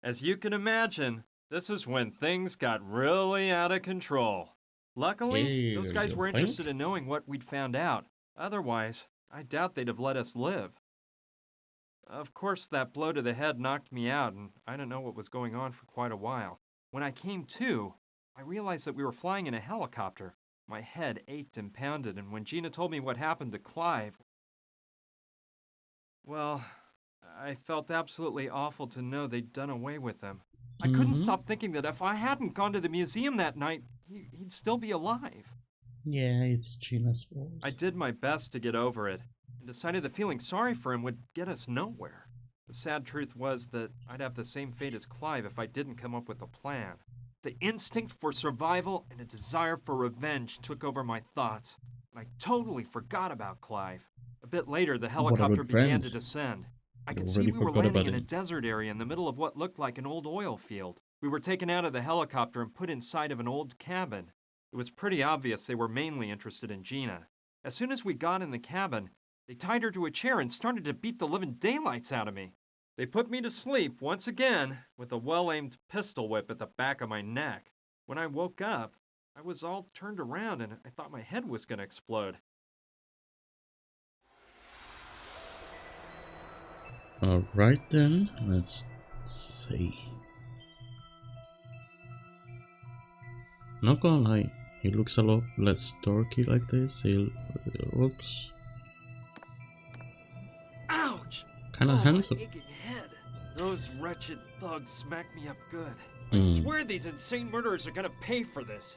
As you can imagine, this is when things got really out of control. Luckily, those Here guys you were interested think? in knowing what we'd found out. Otherwise, I doubt they'd have let us live. Of course, that blow to the head knocked me out, and I didn't know what was going on for quite a while. When I came to, I realized that we were flying in a helicopter. My head ached and pounded, and when Gina told me what happened to Clive, well, I felt absolutely awful to know they'd done away with him. I couldn't Mm-hmm. stop thinking that if I hadn't gone to the museum that night, he'd still be alive. Yeah, it's Gina's I fault. did my best to get over it, and decided that feeling sorry for him would get us nowhere. The sad truth was that I'd have the same fate as Clive if I didn't come up with a plan. The instinct for survival and a desire for revenge took over my thoughts, and I totally forgot about Clive. A bit later, the What a helicopter good began friend. to descend. I You could see already we were forgot landing about in a him. desert area in the middle of what looked like an old oil field. We were taken out of the helicopter and put inside of an old cabin. It was pretty obvious they were mainly interested in Gina. As soon as we got in the cabin, they tied her to a chair and started to beat the living daylights out of me. They put me to sleep once again with a well aimed pistol whip at the back of my neck. When I woke up, I was all turned around and I thought my head was going to explode. Alright then, let's see. Not gonna lie, he looks a lot less dorky like this. He looks Ouch! kinda Oh, my handsome. aching head. Those wretched thugs smacked me up good. I Hmm. swear these insane murderers are gonna pay for this.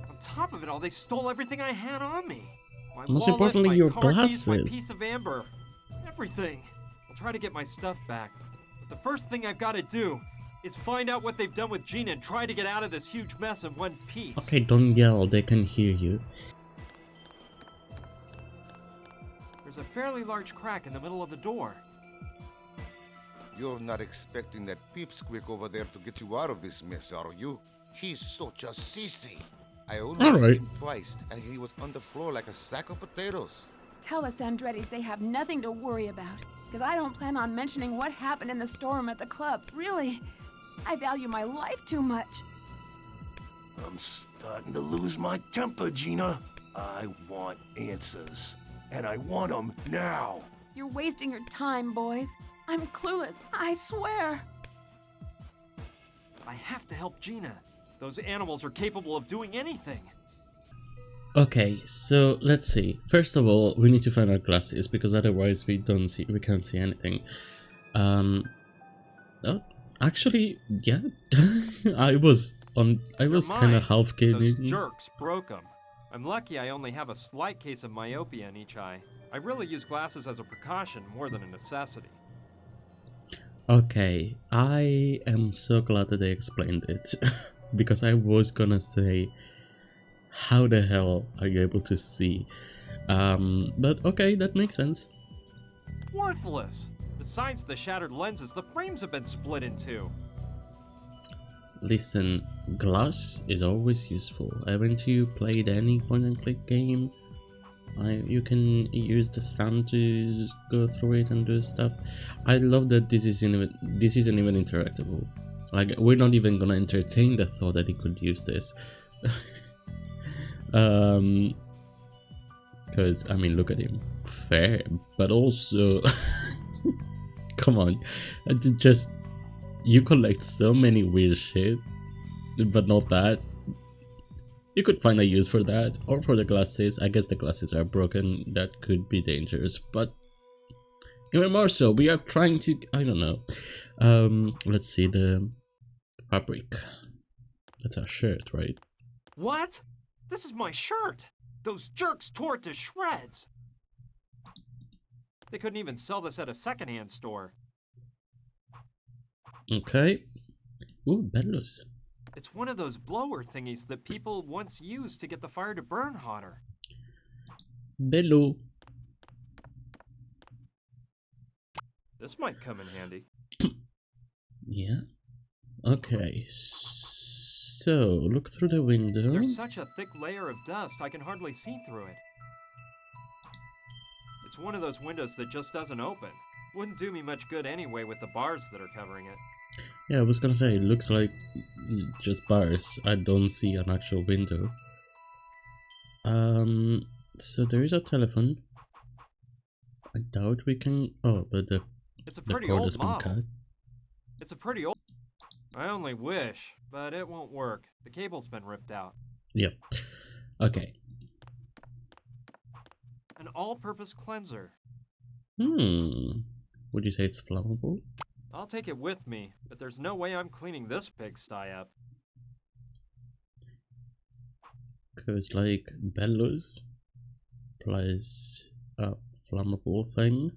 On top of it all, they stole everything I had on me. My Most wallet, importantly, my your car keys, my piece glasses. of amber. Everything. I'll try to get my stuff back. But the first thing I've got to do is find out what they've done with Gina and try to get out of this huge mess in one piece. Okay, don't yell, they can hear you. There's a fairly large crack in the middle of the door. You're not expecting that peepsqueak over there to get you out of this mess, are you? He's such a sissy. I only hit Alright. him twice, and he was on the floor like a sack of potatoes. Tell the Andretti's they have nothing to worry about, because I don't plan on mentioning what happened in the storeroom at the club. Really, I value my life too much. I'm starting to lose my temper, Gina. I want answers. And I want them now. You're wasting your time, boys. I'm clueless, I swear. I have to help Gina. Those animals are capable of doing anything. Okay, so let's see. First of all, we need to find our glasses because otherwise we can't see anything. Oh, actually, yeah. I was They're kind of mine, half but those kidding. jerks broke them. I'm lucky I only have a slight case of myopia in each eye. I really use glasses as a precaution more than a necessity. Okay, I am so glad that they explained it because I was gonna say, how the hell are you able to see? But okay, that makes sense. Worthless! Besides the shattered lenses, the frames have been split in two. Listen, glass is always useful. Haven't you played any point and click game? You can use the sand to go through it and do stuff. I love that this isn't even interactable. Like, we're not even gonna entertain the thought that he could use this. Because I mean, look at him, fair, but also, come on, just you collect so many weird shit, but not that. You could find a use for that, or for the glasses. I guess the glasses are broken, that could be dangerous, but even more so, we are trying to, I don't know. Let's see the fabric. That's our shirt, right? What? This is my shirt! Those jerks tore it to shreds! They couldn't even sell this at a secondhand store. Okay. Ooh, bellows. It's one of those blower thingies that people once used to get the fire to burn hotter. Bellow. This might come in handy. Yeah. Okay. So, look through the window. There's such a thick layer of dust, I can hardly see through it. It's one of those windows that just doesn't open. Wouldn't do me much good anyway with the bars that are covering it. Yeah, I was gonna say, it looks like just bars. I don't see an actual window. So there is a telephone. I doubt we can. Oh, but It's a the pretty cord old has been model. cut. It's a pretty old. I only wish, but it won't work. The cable's been ripped out. Yep. Okay. An all-purpose cleanser. Would you say it's flammable? I'll take it with me, but there's no way I'm cleaning this pigsty up. Cause like bellows plus a flammable thing.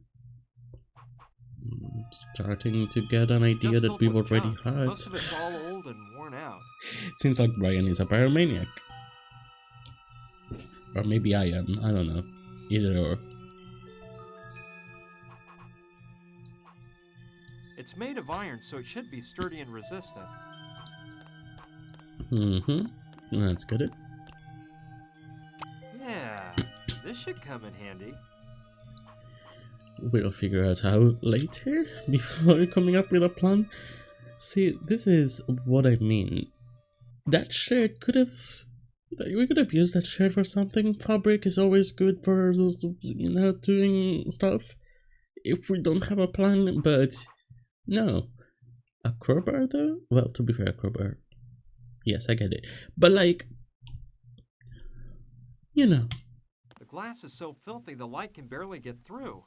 Starting to get an It's idea just that filled we've with already junk. had. Most of it's all old and worn out. Seems like Brian is a pyromaniac. Or maybe I am, I don't know. Either or. It's made of iron, so it should be sturdy and resistant. Let's get it. Yeah, this should come in handy. We'll figure out how later, before coming up with a plan. See, this is what I mean. That shirt could have... We could have used that shirt for something. Fabric is always good for, you know, doing stuff. If we don't have a plan, but... No. A crowbar though? Well, to be fair, a crowbar. Yes, I get it. But like... You know. The glass is so filthy the light can barely get through.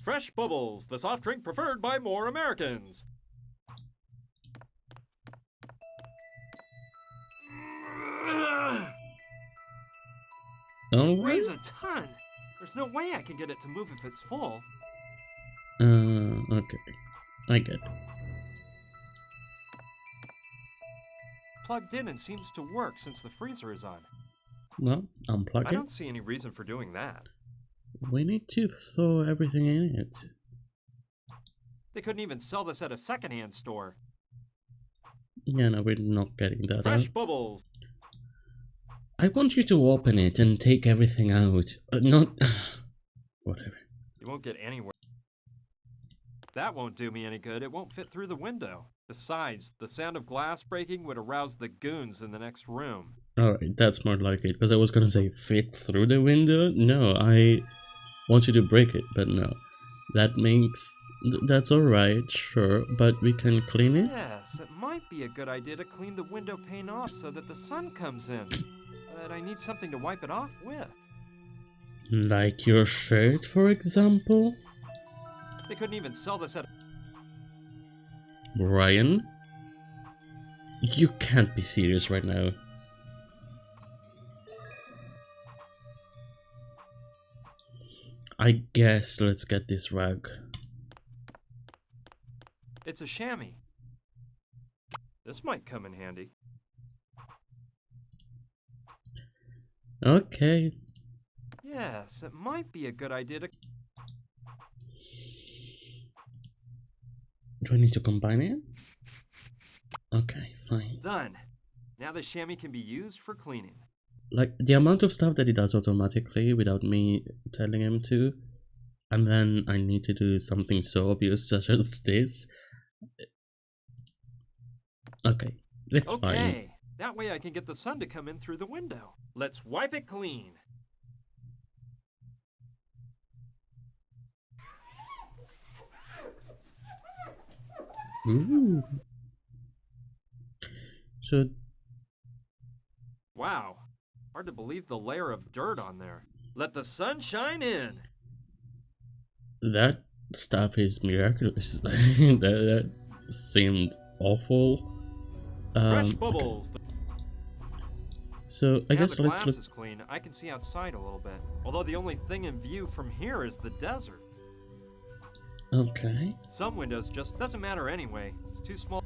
Fresh Bubbles, the soft drink preferred by more Americans. Alright. Weighs a ton. There's no way I can get it to move if it's full. Okay. I get it. Plugged in and seems to work since the freezer is on. Well, unplug I it. don't see any reason for doing that. We need to throw everything in it. They couldn't even sell this at a secondhand store. Yeah, no, we're not getting that Fresh out. Bubbles. I want you to open it and take everything out. Not... Whatever. You won't get anywhere. That won't do me any good. It won't fit through the window. Besides, the sound of glass breaking would arouse the goons in the next room. Alright, that's more like it. Because I was gonna say fit through the window. No, I want you to break it, but no. That makes... That's alright, sure, but we can clean it? Yes, it might be a good idea to clean the window pane off so that the sun comes in. But I need something to wipe it off with. Like your shirt, for example? They couldn't even sell this at... Brian? You can't be serious right now. I guess let's get this rag. It's a chamois. This might come in handy. Okay. Yes, it might be a good idea to... Do I need to combine it? Okay, fine. Done. Now the chamois can be used for cleaning. Like, the amount of stuff that he does automatically without me telling him to, and then I need to do something so obvious such as this. Okay, it's fine. Okay, that way I can get the sun to come in through the window. Let's wipe it clean. Ooh. So, Wow, hard to believe the layer of dirt on there. Let the sun shine in. that stuff is miraculous. that seemed awful. Fresh Okay. bubbles. So, I Now guess the let's glass look. is clean. I can see outside a little bit. Although the only thing in view from here is the desert. Okay. Some windows just doesn't matter anyway. It's too small.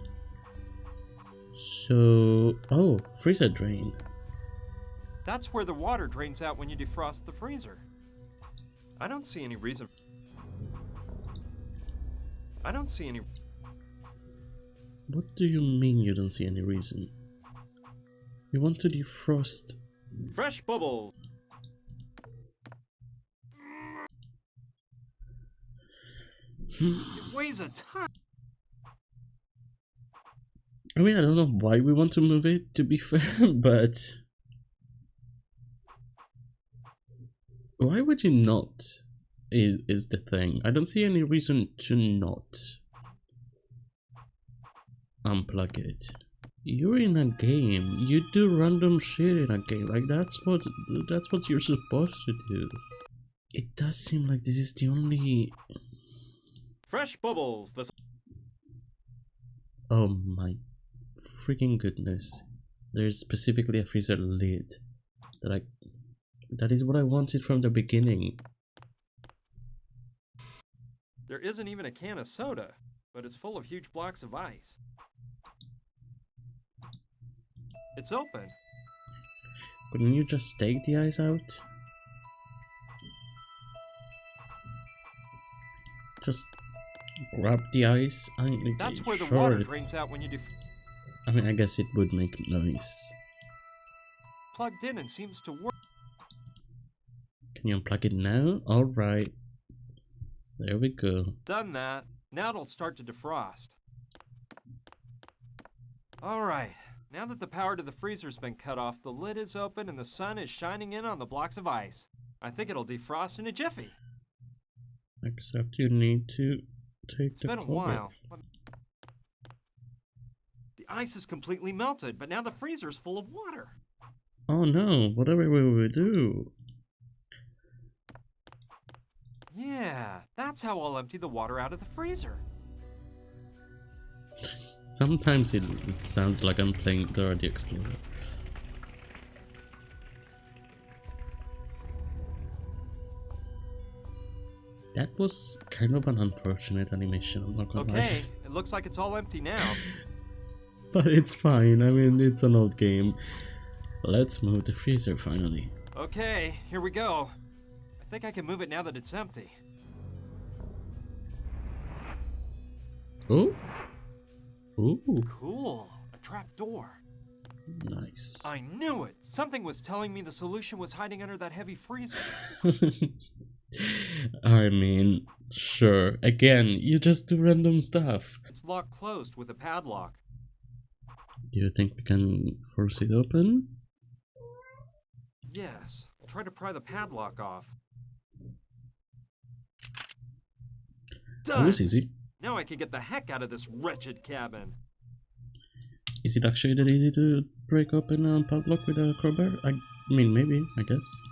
So, oh, freezer drain. That's where the water drains out when you defrost the freezer. I don't see any reason. I don't see any. What do you mean you don't see any reason? You want to defrost? Fresh bubbles. It weighs a ton. I mean, I don't know why we want to move it, to be fair, but why would you not? Is the thing. I don't see any reason to not unplug it. You're in a game. You do random shit in a game. Like that's what you're supposed to do. It does seem like this is the only. Fresh bubbles. Oh my freaking goodness! There's specifically a freezer lid. That is what I wanted from the beginning. There isn't even a can of soda, but it's full of huge blocks of ice. It's open. Couldn't you just take the ice out? Just grab the ice. That's where the sure, water drains out when you I mean, I guess it would make noise. plugged in and seems to work. Can you unplug it now? Alright. There we go. Done that. Now it'll start to defrost. Alright. Now that the power to the freezer's been cut off, the lid is open and the sun is shining in on the blocks of ice. I think it'll defrost in a jiffy. Except you need to take It's the been a cover while. off. The ice is completely melted, but now the freezer's full of water. Oh no, whatever will we do? Yeah, that's how I'll empty the water out of the freezer. Sometimes it sounds like I'm playing Dora the Explorer. That was kind of an unfortunate animation, I'm not gonna lie. Okay, it looks like it's all empty now. But it's fine, I mean, it's an old game. Let's move the freezer finally. Okay, here we go. I think I can move it now that it's empty. Oh! Ooh, Cool, a trap door. nice. I knew it! Something was telling me the solution was hiding under that heavy freezer. I mean, sure. Again, you just do random stuff. It's locked closed with a padlock. Do you think we can force it open? Yes, I'll try to pry the padlock off. That Done! was easy. Now I can get the heck out of this wretched cabin. Is it actually that easy to break open a padlock with a crowbar? I mean, maybe, I guess.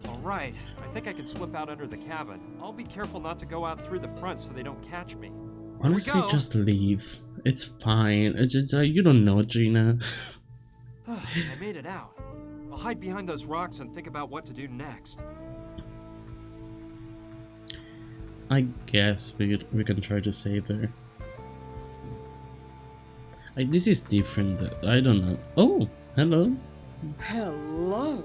Alright, I think I can slip out under the cabin. I'll be careful not to go out through the front so they don't catch me. Honestly, go. just leave. It's fine. It's just you don't know, Gina. I made it out. I'll hide behind those rocks and think about what to do next. I guess we can try to save her. This is different. I don't know. Oh, hello. Hello.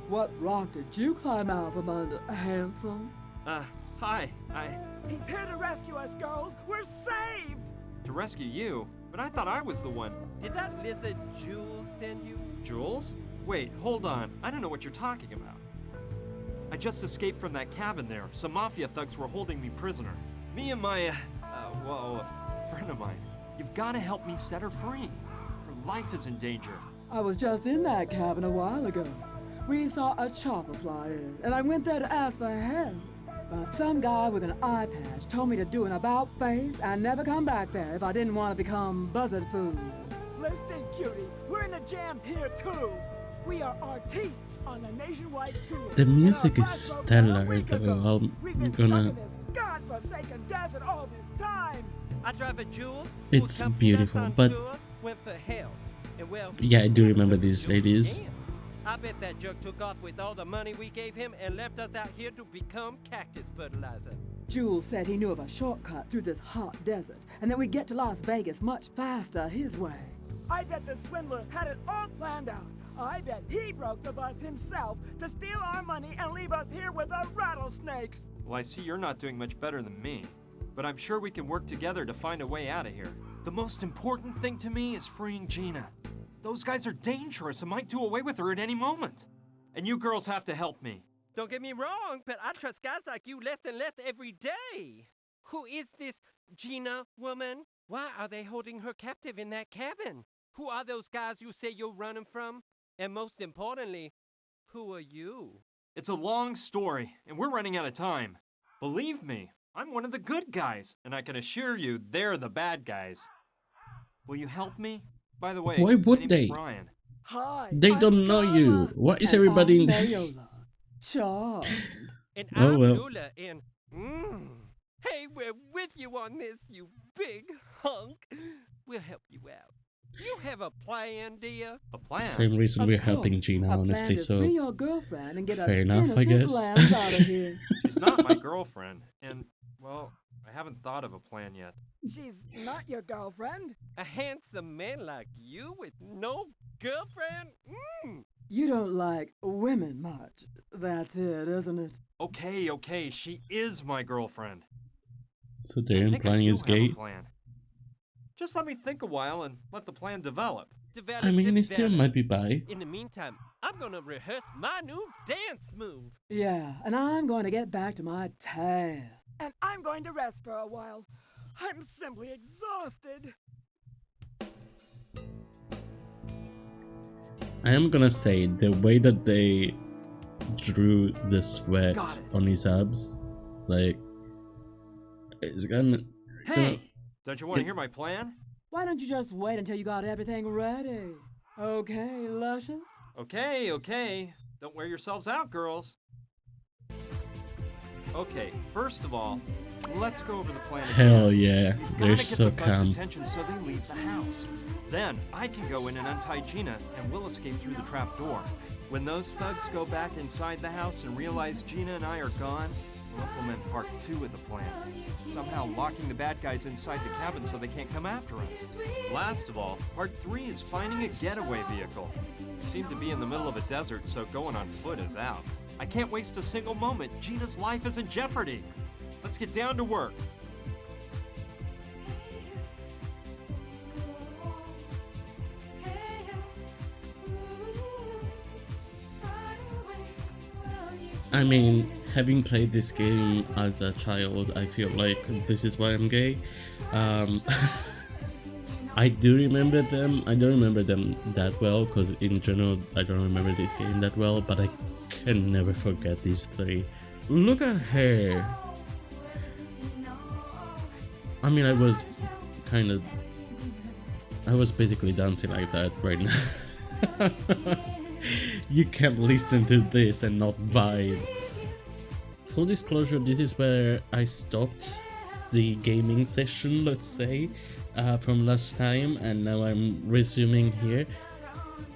What rock did you climb out from under, handsome? Hi. He's here to rescue us, girls. We're saved. To rescue you? But I thought I was the one. Did that lizard Jules send you? Jules? Wait, hold on. I don't know what you're talking about. I just escaped from that cabin there. Some mafia thugs were holding me prisoner. Me and my, a friend of mine. You've got to help me set her free. Her life is in danger. I was just in that cabin a while ago. We saw a chopper fly in, and I went there to ask for help. But some guy with an eye patch told me to do an about face and never come back there if I didn't want to become buzzard food. Listen, cutie, we're in a jam here too. We are artistes on a nationwide tour. The music is stellar, though. I'm gonna. Godforsaken desert all this time. I drive a Jules. It's beautiful, but went for hell. And well, yeah, I do remember these ladies. damn. I bet that jerk took off with all the money we gave him and left us out here to become cactus fertilizer. Jules said he knew of a shortcut through this hot desert, and that we'd get to Las Vegas much faster his way. I bet the swindler had it all planned out. I bet he broke the bus himself to steal our money and leave us here with the rattlesnakes. Well, I see you're not doing much better than me. But I'm sure we can work together to find a way out of here. The most important thing to me is freeing Gina. Those guys are dangerous and might do away with her at any moment. And you girls have to help me. Don't get me wrong, but I trust guys like you less and less every day. Who is this Gina woman? Why are they holding her captive in that cabin? Who are those guys you say you're running from? And most importantly, who are you? It's a long story, and we're running out of time. Believe me, I'm one of the good guys, and I can assure you they're the bad guys. Will you help me? By the way, Why my would name's they? Brian. Hi, They I'm don't know you. Carla. Why is And everybody I'm in Mayola. Charmed. And Oh, I'm well. Lula, and hey, we're with you on this, you big hunk. We'll help you out. You have a plan, dear? A plan? Same reason Of we're course, helping Gina, I honestly, plan to so free your girlfriend and get fair us enough, I innocent guess. lambs out of here. She's not my girlfriend, and, well, I haven't thought of a plan yet. She's not your girlfriend. A handsome man like you with no girlfriend? You don't like women much. That's it, isn't it? Okay, she is my girlfriend. So I they're think I implying do he's have gay. a plan. Just let me think a while and let the plan develop. Develop, I mean, he still develop. might be bi. In the meantime, I'm gonna rehearse my new dance move. Yeah, and I'm going to get back to my tan. And I'm going to rest for a while. I'm simply exhausted. I am gonna say the way that they drew the sweat Got it. on his abs, like, it's gonna. Hey! Don't you want to hear my plan? Why don't you just wait until you got everything ready? Okay, Luscious? Okay. Don't wear yourselves out, girls. Okay, first of all, let's go over the plan again. Hell yeah, We've they're gotta so get the thugs' calm. attention so they leave the house. Then I can go in and untie Gina, and we'll escape through the trap door. When those thugs go back inside the house and realize Gina and I are gone, we'll implement part 2 of the plan. Somehow locking the bad guys inside the cabin so they can't come after us. Last of all, part 3 is finding a getaway vehicle. We seem to be in the middle of a desert, so going on foot is out. I can't waste a single moment. Gina's life is in jeopardy. Let's get down to work. I mean, having played this game as a child, I feel like this is why I'm gay. I do remember them. I don't remember them that well because in general I don't remember this game that well, but I can never forget these three. Look at her. I mean, I was basically dancing like that right now. You can't listen to this and not vibe. Full disclosure, this is where I stopped the gaming session, let's say, from last time, and now I'm resuming here.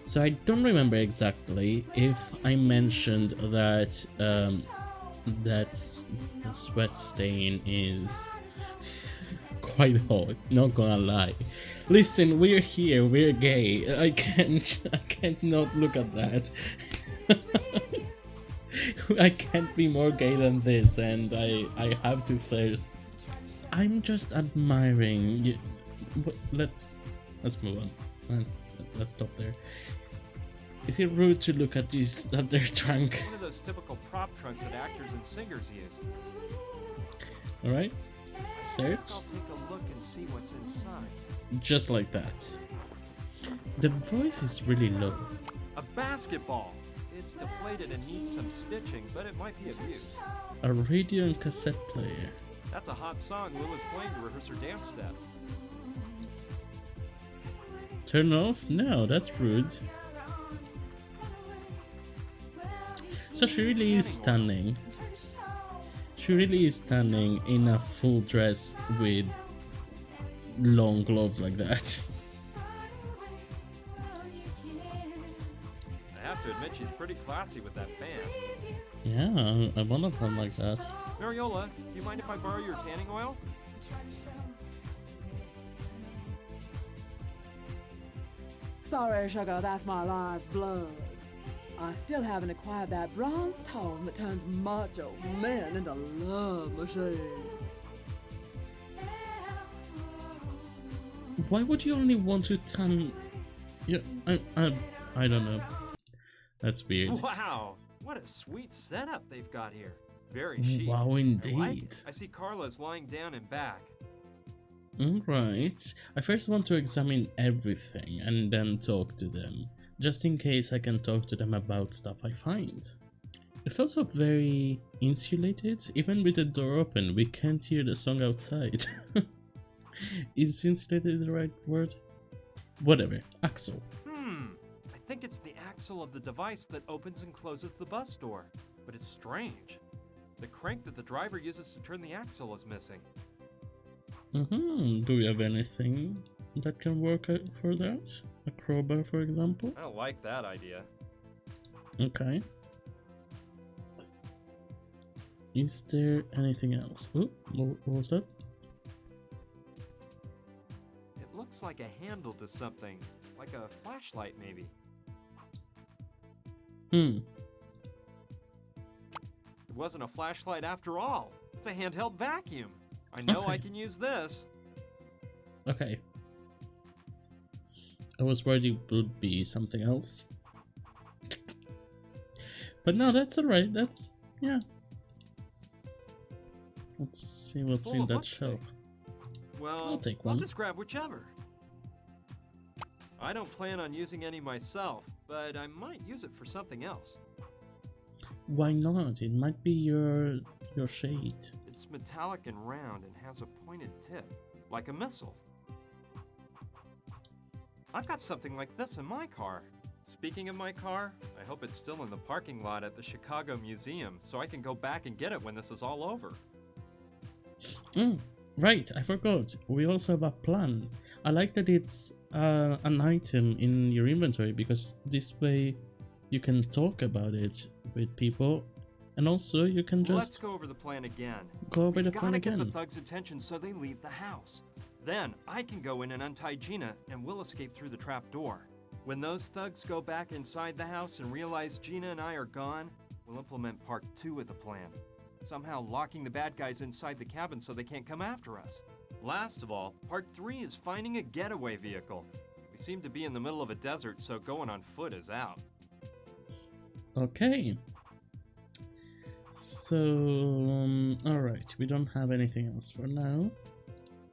So I don't remember exactly if I mentioned that the sweat stain is quite hot, not gonna lie. Listen, we're here, we're gay. I can't not look at that. I can't be more gay than this, and I have to thirst. I'm just admiring you. Let's move on. Let's stop there. Is it rude to look at their trunk? One of those typical prop trunks that actors and singers use. Alright, search. I'll take a look and see what's inside. Just like that. The voice is really low. A basketball. It's deflated and needs some stitching, but it might be of use. A radio and cassette player. That's a hot song Lila's playing to rehearse her dance step. Turn off? No, that's rude. So she really is stunning. She really is stunning in a full dress with long gloves like that. I have to admit she's pretty classy with that band. Yeah, I want a one like that. Mariola, do you mind if I borrow your tanning oil? Sorry, sugar, that's my life's blood. I still haven't acquired that bronze tone that turns macho men into love machines. Why would you only want to tan? Yeah, I don't know. That's weird. Wow, what a sweet setup they've got here. Very chic. Wow, I like indeed. it. I see Carla's lying down and back. Alright. I first want to examine everything and then talk to them, just in case I can talk to them about stuff I find. It's also very insulated, even with the door open, we can't hear the song outside. Is insulated the right word? Whatever. Axle. I think it's the axle of the device that opens and closes the bus door. But it's strange. The crank that the driver uses to turn the axle is missing. Do we have anything that can work for that? A crowbar, for example? I don't like that idea. Okay. Is there anything else? Oh, what was that? It looks like a handle to something. Like a flashlight, maybe. It wasn't a flashlight after all. It's a handheld vacuum. I know Okay. I can use this. Okay. I was worried it would be something else. But no, that's alright. That's, yeah. Let's see what's full in of that lipstick. shelf. Well, I'll take I'll one. just grab whichever. I don't plan on using any myself, but I might use it for something else. Why not? It might be your shade. It's metallic and round and has a pointed tip, like a missile. I've got something like this in my car. Speaking of my car, I hope it's still in the parking lot at the Chicago Museum so I can go back and get it when this is all over. Right, I forgot. We also have a plan. I like that it's an item in your inventory because this way you can talk about it with people and also you can Let's just go over the plan again. go over the Gotta plan get the again. thugs' attention so they leave the house. Then I can go in and untie Gina and we'll escape through the trap door. When those thugs go back inside the house and realize Gina and I are gone, we'll implement part 2 of the plan. Somehow locking the bad guys inside the cabin so they can't come after us. Last of all, part 3 is finding a getaway vehicle. We seem to be in the middle of a desert, so going on foot is out. Okay. So, alright, we don't have anything else for now.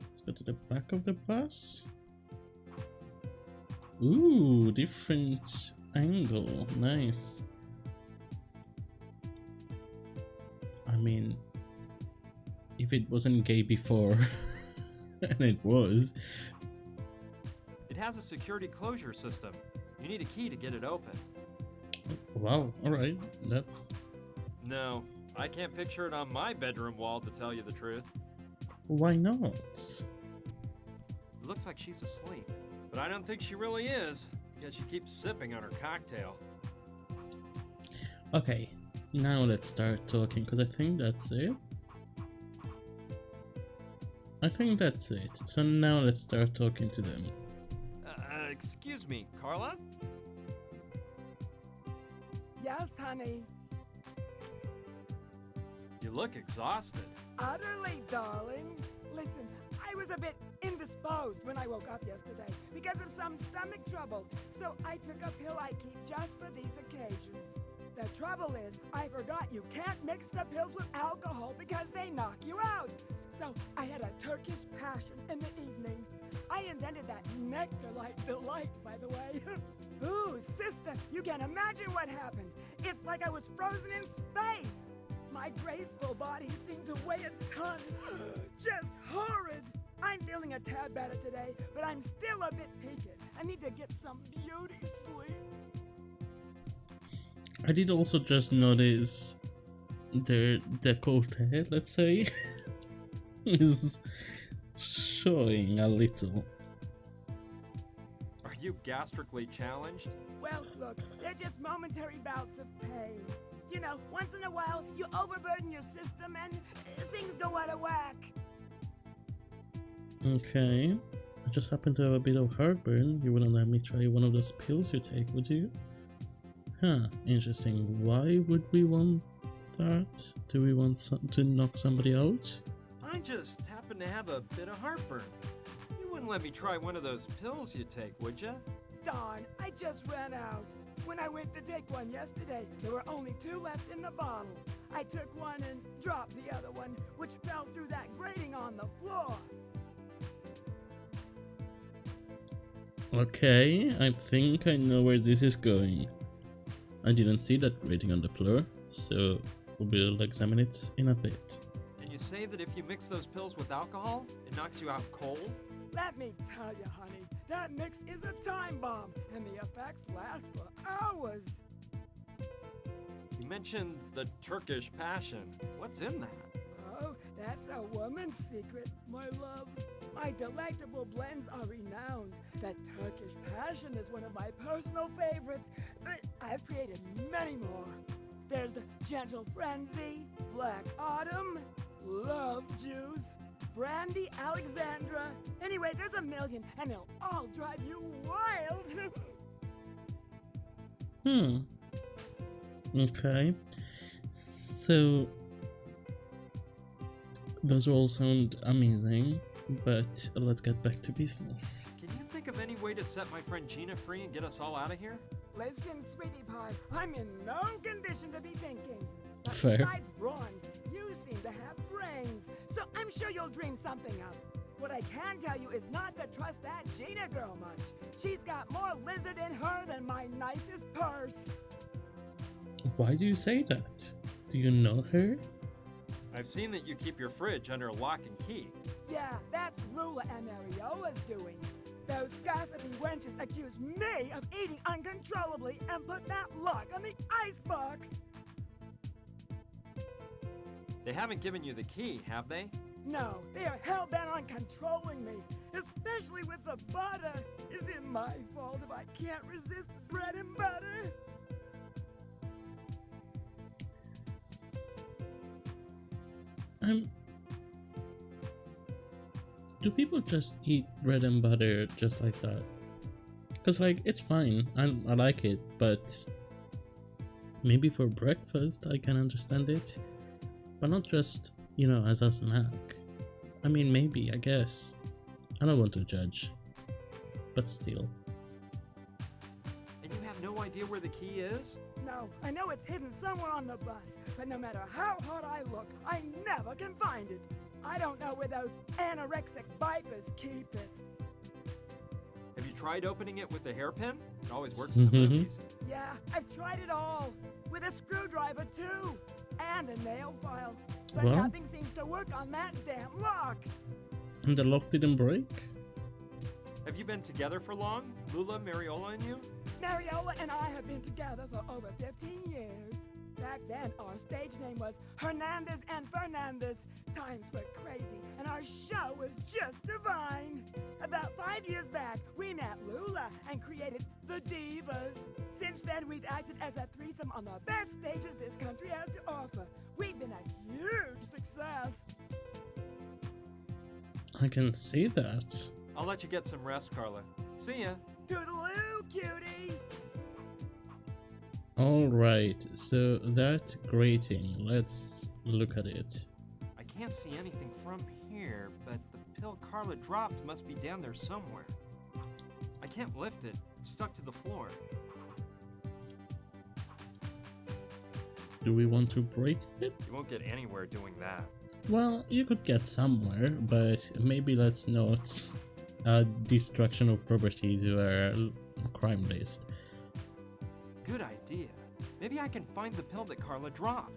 Let's go to the back of the bus. Ooh, different angle. Nice. I mean, if it wasn't gay before, and it was. It has a security closure system. You need a key to get it open. Wow, alright, that's. No, I can't picture it on my bedroom wall to tell you the truth. Why not? It looks like she's asleep, but I don't think she really is, because she keeps sipping on her cocktail. Okay, now let's start talking, because I think that's it. I think that's it. So now let's start talking to them. Excuse me, Carla? Yes, honey. You look exhausted. Utterly, darling. Listen, I was a bit indisposed when I woke up yesterday because of some stomach trouble, so I took a pill I keep just for these occasions. The trouble is, I forgot you can't mix the pills with alcohol because they knock you out. So I had a Turkish passion in the evening. I invented that nectar-like delight, by the way. Ooh, sister, you can't imagine what happened. It's like I was frozen in space. My graceful body seemed to weigh a ton. Just horrid. I'm feeling a tad better today, but I'm still a bit peaked. I need to get some beauty sleep. I did also just notice their décolleté, let's say, is showing a little. Are you gastrically challenged? Well, look, they're just momentary bouts of pain. You know, once in a while, you overburden your system and things go out of whack. Okay. I just happen to have a bit of heartburn. You wouldn't let me try one of those pills you take, would you? Huh, interesting. Why would we want that? Do we want to knock somebody out? I just happen to have a bit of heartburn. You wouldn't let me try one of those pills you take, would ya? Darn, I just ran out. When I went to take one yesterday, there were only 2 left in the bottle. I took one and dropped the other one, which fell through that grating on the floor. Okay, I think I know where this is going. I didn't see that grating on the floor, so we'll examine it in a bit. And you say that if you mix those pills with alcohol, it knocks you out cold? Let me tell you, honey, that mix is a time bomb, and the effects last for hours. You mentioned the Turkish passion. What's in that? Oh, that's a woman's secret, my love. My delectable blends are renowned. That Turkish passion is one of my personal favorites, but I've created many more. There's the Gentle Frenzy, Black Autumn, Love Juice, Brandy Alexandra. Anyway, there's a million, and they'll all drive you wild. Okay. So those all sound amazing, but let's get back to business. Can you think of any way to set my friend Gina free and get us all out of here? Listen, sweetie pie, I'm in no condition to be thinking. But Fair. besides brawn, you seem to have brains, so I'm sure you'll dream something up. What I can tell you is not to trust that Gina girl much. She's got more lizard in her than my nicest purse. Why do you say that? Do you know her? I've seen that you keep your fridge under lock and key. Yeah, that's Lula and Mariola's doing. Those gossipy wenches accuse me of eating uncontrollably and put that lock on the icebox. They haven't given you the key, have they? No, they are hell-bent on controlling me, especially with the butter. Is it my fault if I can't resist bread and butter? Do people just eat bread and butter just like that? Cause like, it's fine, I like it, but maybe for breakfast I can understand it, but not just, you know, as a snack. I mean, maybe, I guess. I don't want to judge, but still. And you have no idea where the key is? No, I know it's hidden somewhere on the bus, but no matter how hard I look, I never can find it. I don't know where those anorexic vipers keep it. Have you tried opening it with a hairpin? It always works in the Mhm. movies. Yeah, I've tried it all. With a screwdriver, too. And a nail file. But Well? nothing seems to work on that damn lock. And the lock didn't break? Have you been together for long? Lula, Mariola, and you? Mariola and I have been together for over 15 years. Back then, our stage name was Hernandez and Fernandez. Times were crazy, and our show was just divine. About 5 years back, we met Lula and created the Divas. Since then, we've acted as a threesome on the best stages this country has to offer. We've been a huge success. I can see that. I'll let you get some rest, Carla. See ya. Toodaloo, cutie! Alright, so that grating, let's look at it. I can't see anything from here, but the pill Carla dropped must be down there somewhere. I can't lift it. It's stuck to the floor. Do we want to break it? You won't get anywhere doing that. Well, you could get somewhere, but maybe let's not add destruction of property to our crime list. Good idea. Maybe I can find the pill that Carla dropped.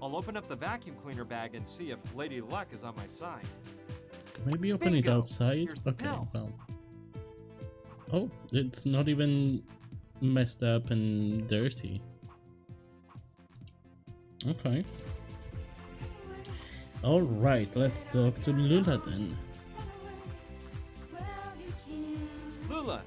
I'll open up the vacuum cleaner bag and see if Lady Luck is on my side. Maybe open it Bingo! outside? Here's the Okay, pill. well. Oh, it's not even messed up and dirty. Okay. Alright, let's talk to Lula then. Lula!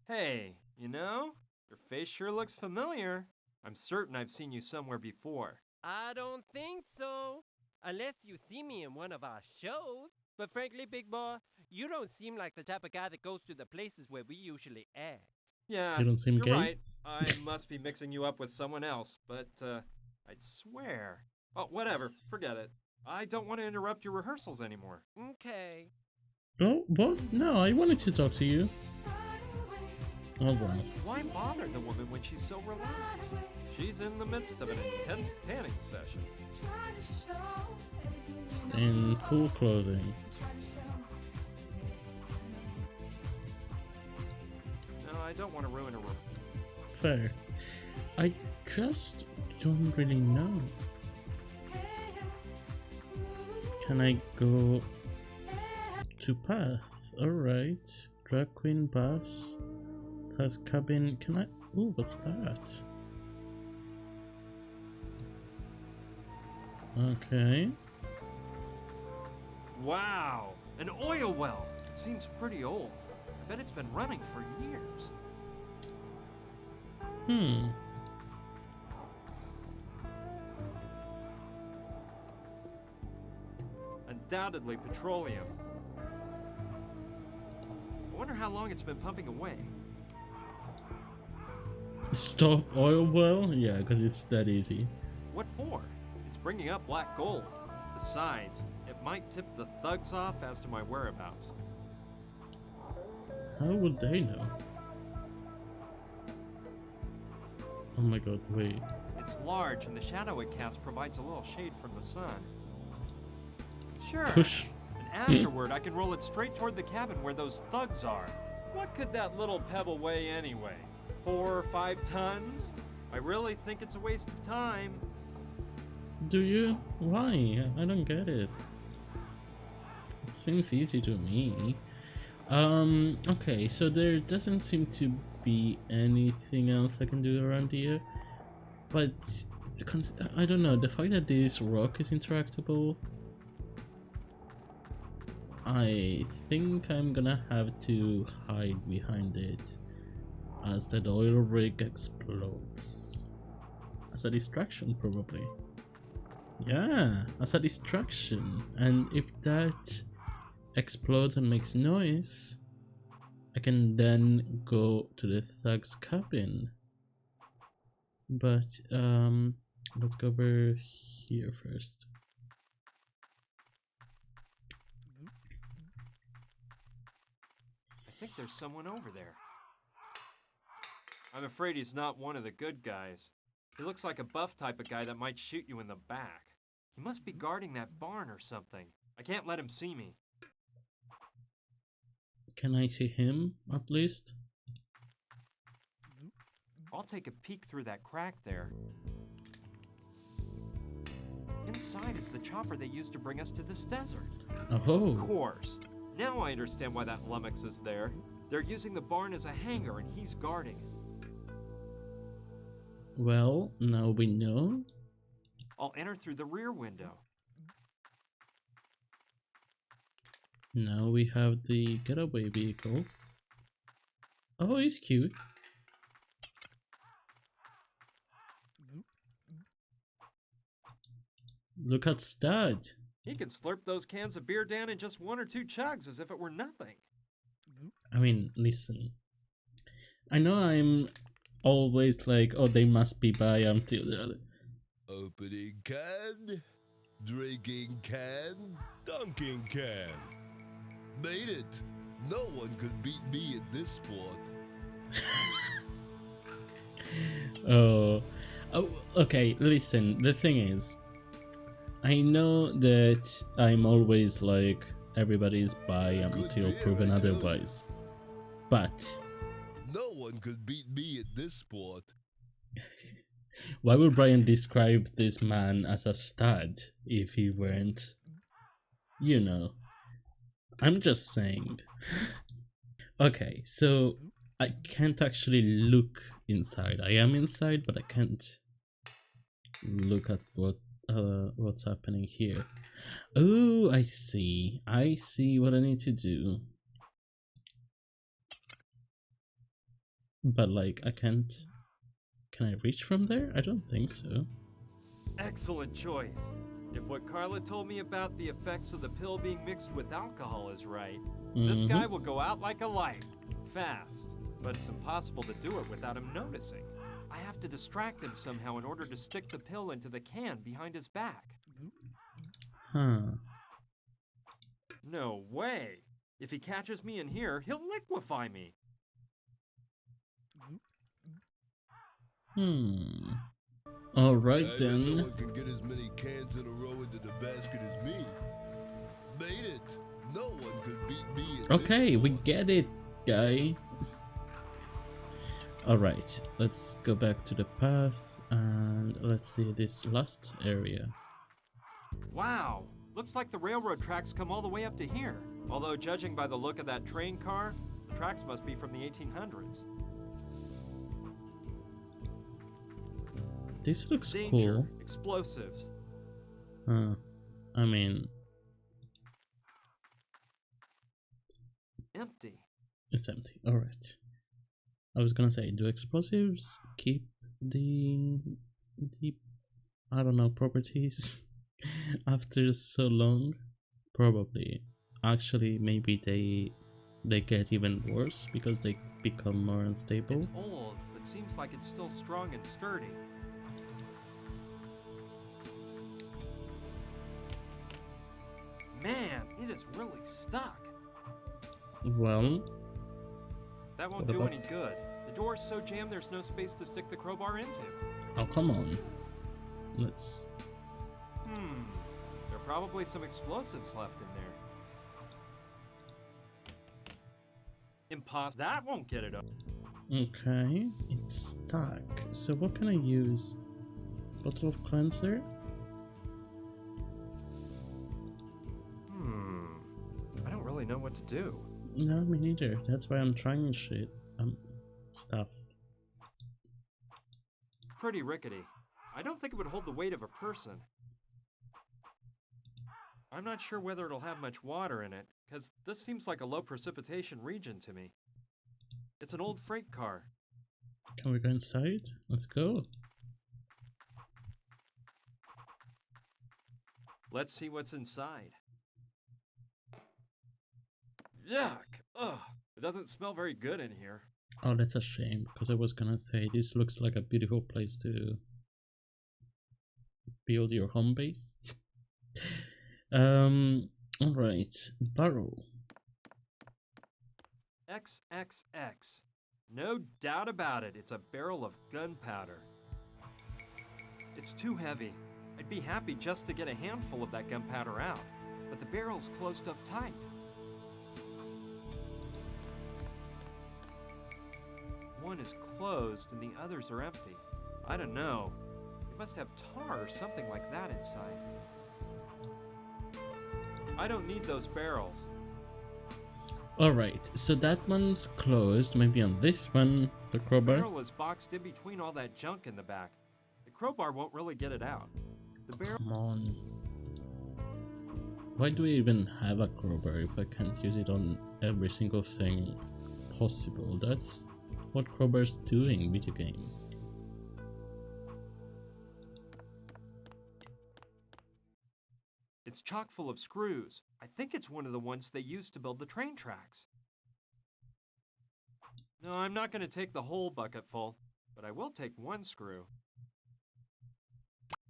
Hey, you know, your face sure looks familiar. I'm certain I've seen you somewhere before. I don't think so. Unless you see me in one of our shows. But frankly, big boy, you don't seem like the type of guy that goes to the places where we usually act. Yeah, You don't seem you're gay? right. I must be mixing you up with someone else, but I'd swear. Oh, whatever. Forget it. I don't want to interrupt your rehearsals anymore. Okay. Oh, what? No, I wanted to talk to you. Oh, wow. Why bother the woman when she's so relaxed? She's in the midst of an intense tanning session. In full clothing. No, I don't want to ruin her room. Fair. I just don't really know. Can I go to path? Alright. Drag queen bus. Has cabin. Can I? Ooh, what's that? Okay. Wow! An oil well! It seems pretty old. I bet it's been running for years. Hmm. Undoubtedly petroleum. I wonder how long it's been pumping away. Stop oil well? Yeah, because it's that easy. What for? It's bringing up black gold. Besides, it might tip the thugs off as to my whereabouts. How would they know? Oh my god, wait. It's large, and the shadow it casts provides a little shade from the sun. Sure. Push. And afterward, I can roll it straight toward the cabin where those thugs are. What could that little pebble weigh anyway? 4 or 5 tons? I really think it's a waste of time. Do you? Why? I don't get it. It seems easy to me. Okay, so there doesn't seem to be anything else I can do around here. But, I don't know, the fact that this rock is interactable, I think I'm gonna have to hide behind it as that oil rig explodes. As a distraction, probably. Yeah, as a distraction. And if that explodes and makes noise, I can then go to the thug's cabin. But let's go over here first. I think there's someone over there. I'm afraid he's not one of the good guys. He looks like a buff type of guy that might shoot you in the back. He must be guarding that barn or something. I can't let him see me. Can I see him at least? I'll take a peek through that crack there. Inside is the chopper they used to bring us to this desert. Of Oh, course. Now I understand why that lummox is there. They're using the barn as a hangar and he's guarding it. well, now we know. I'll enter through the rear window. Now we have the getaway vehicle. Oh, he's cute. Look at Stud. He can slurp those cans of beer down in just 1 or 2 chugs as if it were nothing. I mean, listen. I know I'm always like, oh, they must be by until the other. Opening can, drinking can, dunking can. Made it. No one could beat me at this sport. Oh, okay, listen, the thing is, I know that I'm always like, everybody's by until proven otherwise, but No one could beat me at this sport. why would Brian describe this man as a stud if he weren't, you know, I'm just saying. Okay, so I can't actually look inside. I am inside, but I can't look at what's happening here. Oh, I see. I see what I need to do. But like, I can't. Can I reach from there? I don't think so. Excellent choice. If what Carla told me about the effects of the pill being mixed with alcohol is right, this guy will go out like a light, fast. But it's impossible to do it without him noticing. I I have to distract him somehow in order to stick the pill into the can behind his back. Huh. No way! If he catches me in here, he'll liquefy me. Alright No then. one can get as many cans in a row into the basket as me. Made it. No one could beat me in Okay, this we sport. get it, guy. Alright, let's go back to the path and let's see this last area. Wow! Looks like the railroad tracks come all the way up to here. Although, judging by the look of that train car, the tracks must be from the 1800s. This looks Danger, cool. explosives. I mean, Empty. it's empty. Alright. I was gonna say, do explosives keep the I don't know, properties after so long? Probably. Actually, maybe they get even worse because they become more unstable. It's old, but seems like it's still strong and sturdy. Man, it is really stuck. Well, That won't What do about- any good. The door's so jammed there's no space to stick the crowbar into. oh come on. Let's. There are probably some explosives left in there. Impossible. That won't get it up. Okay, it's stuck. So what can I use? Bottle of cleanser? I don't really know what to do. No, me neither. That's why I'm trying shit. Stuff. Pretty rickety. I don't think it would hold the weight of a person. I'm not sure whether it'll have much water in it, because this seems like a low precipitation region to me. It's an old freight car. Can we go inside? Let's go. Let's see what's inside. Yuck! Ugh! It doesn't smell very good in here. Oh, that's a shame, because I was gonna say this looks like a beautiful place to build your home base. Alright, barrel. XXX. No doubt about it, it's a barrel of gunpowder. It's too heavy. I'd be happy just to get a handful of that gunpowder out, but the barrel's closed up tight. One is closed and the others are empty. I don't know. It must have tar or something like that inside. I don't need those barrels. Alright, so that one's closed. Maybe on this one, the The crowbar. barrel is boxed in between all that junk in the back. The crowbar won't really get it out. The barrel. Come on. Why do we even have a crowbar if I can't use it on every single thing possible? That's what crowbars do in video games. It's chock full of screws. I think it's one of the ones they used to build the train tracks. No, I'm not going to take the whole bucket full, but I will take one screw.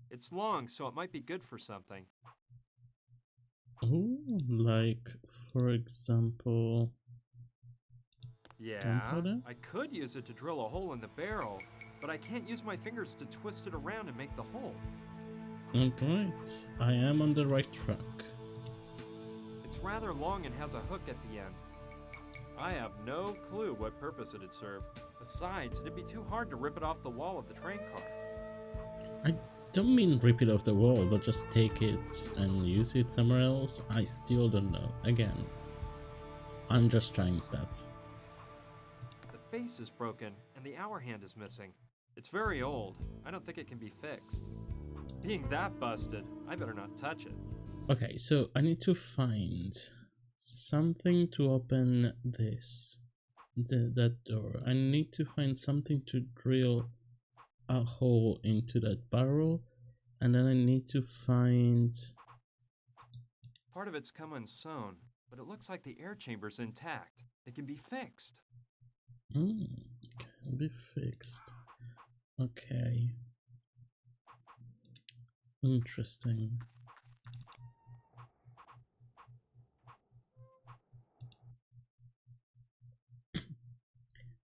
It's long, so it might be good for something. Oh, like, for example... Yeah, Gunpowder? I could use it to drill a hole in the barrel, but I can't use my fingers to twist it around and make the hole. Alright, I am on the right track. It's rather long and has a hook at the end. I have no clue what purpose it'd serve. Besides, it'd be too hard to rip it off the wall of the train car. I don't mean rip it off the wall, but just take it and use it somewhere else. I still don't know. Again, I'm just trying stuff. The face is broken, and the hour hand is missing. It's very old. I don't think it can be fixed. Being that busted, I better not touch it. Okay, so I need to find something to open this. That door. I need to find something to drill a hole into that barrel, and then I need to find... Part of it's come unsewn, but it looks like the air chamber's intact. It can be fixed. can be fixed. Okay. Interesting.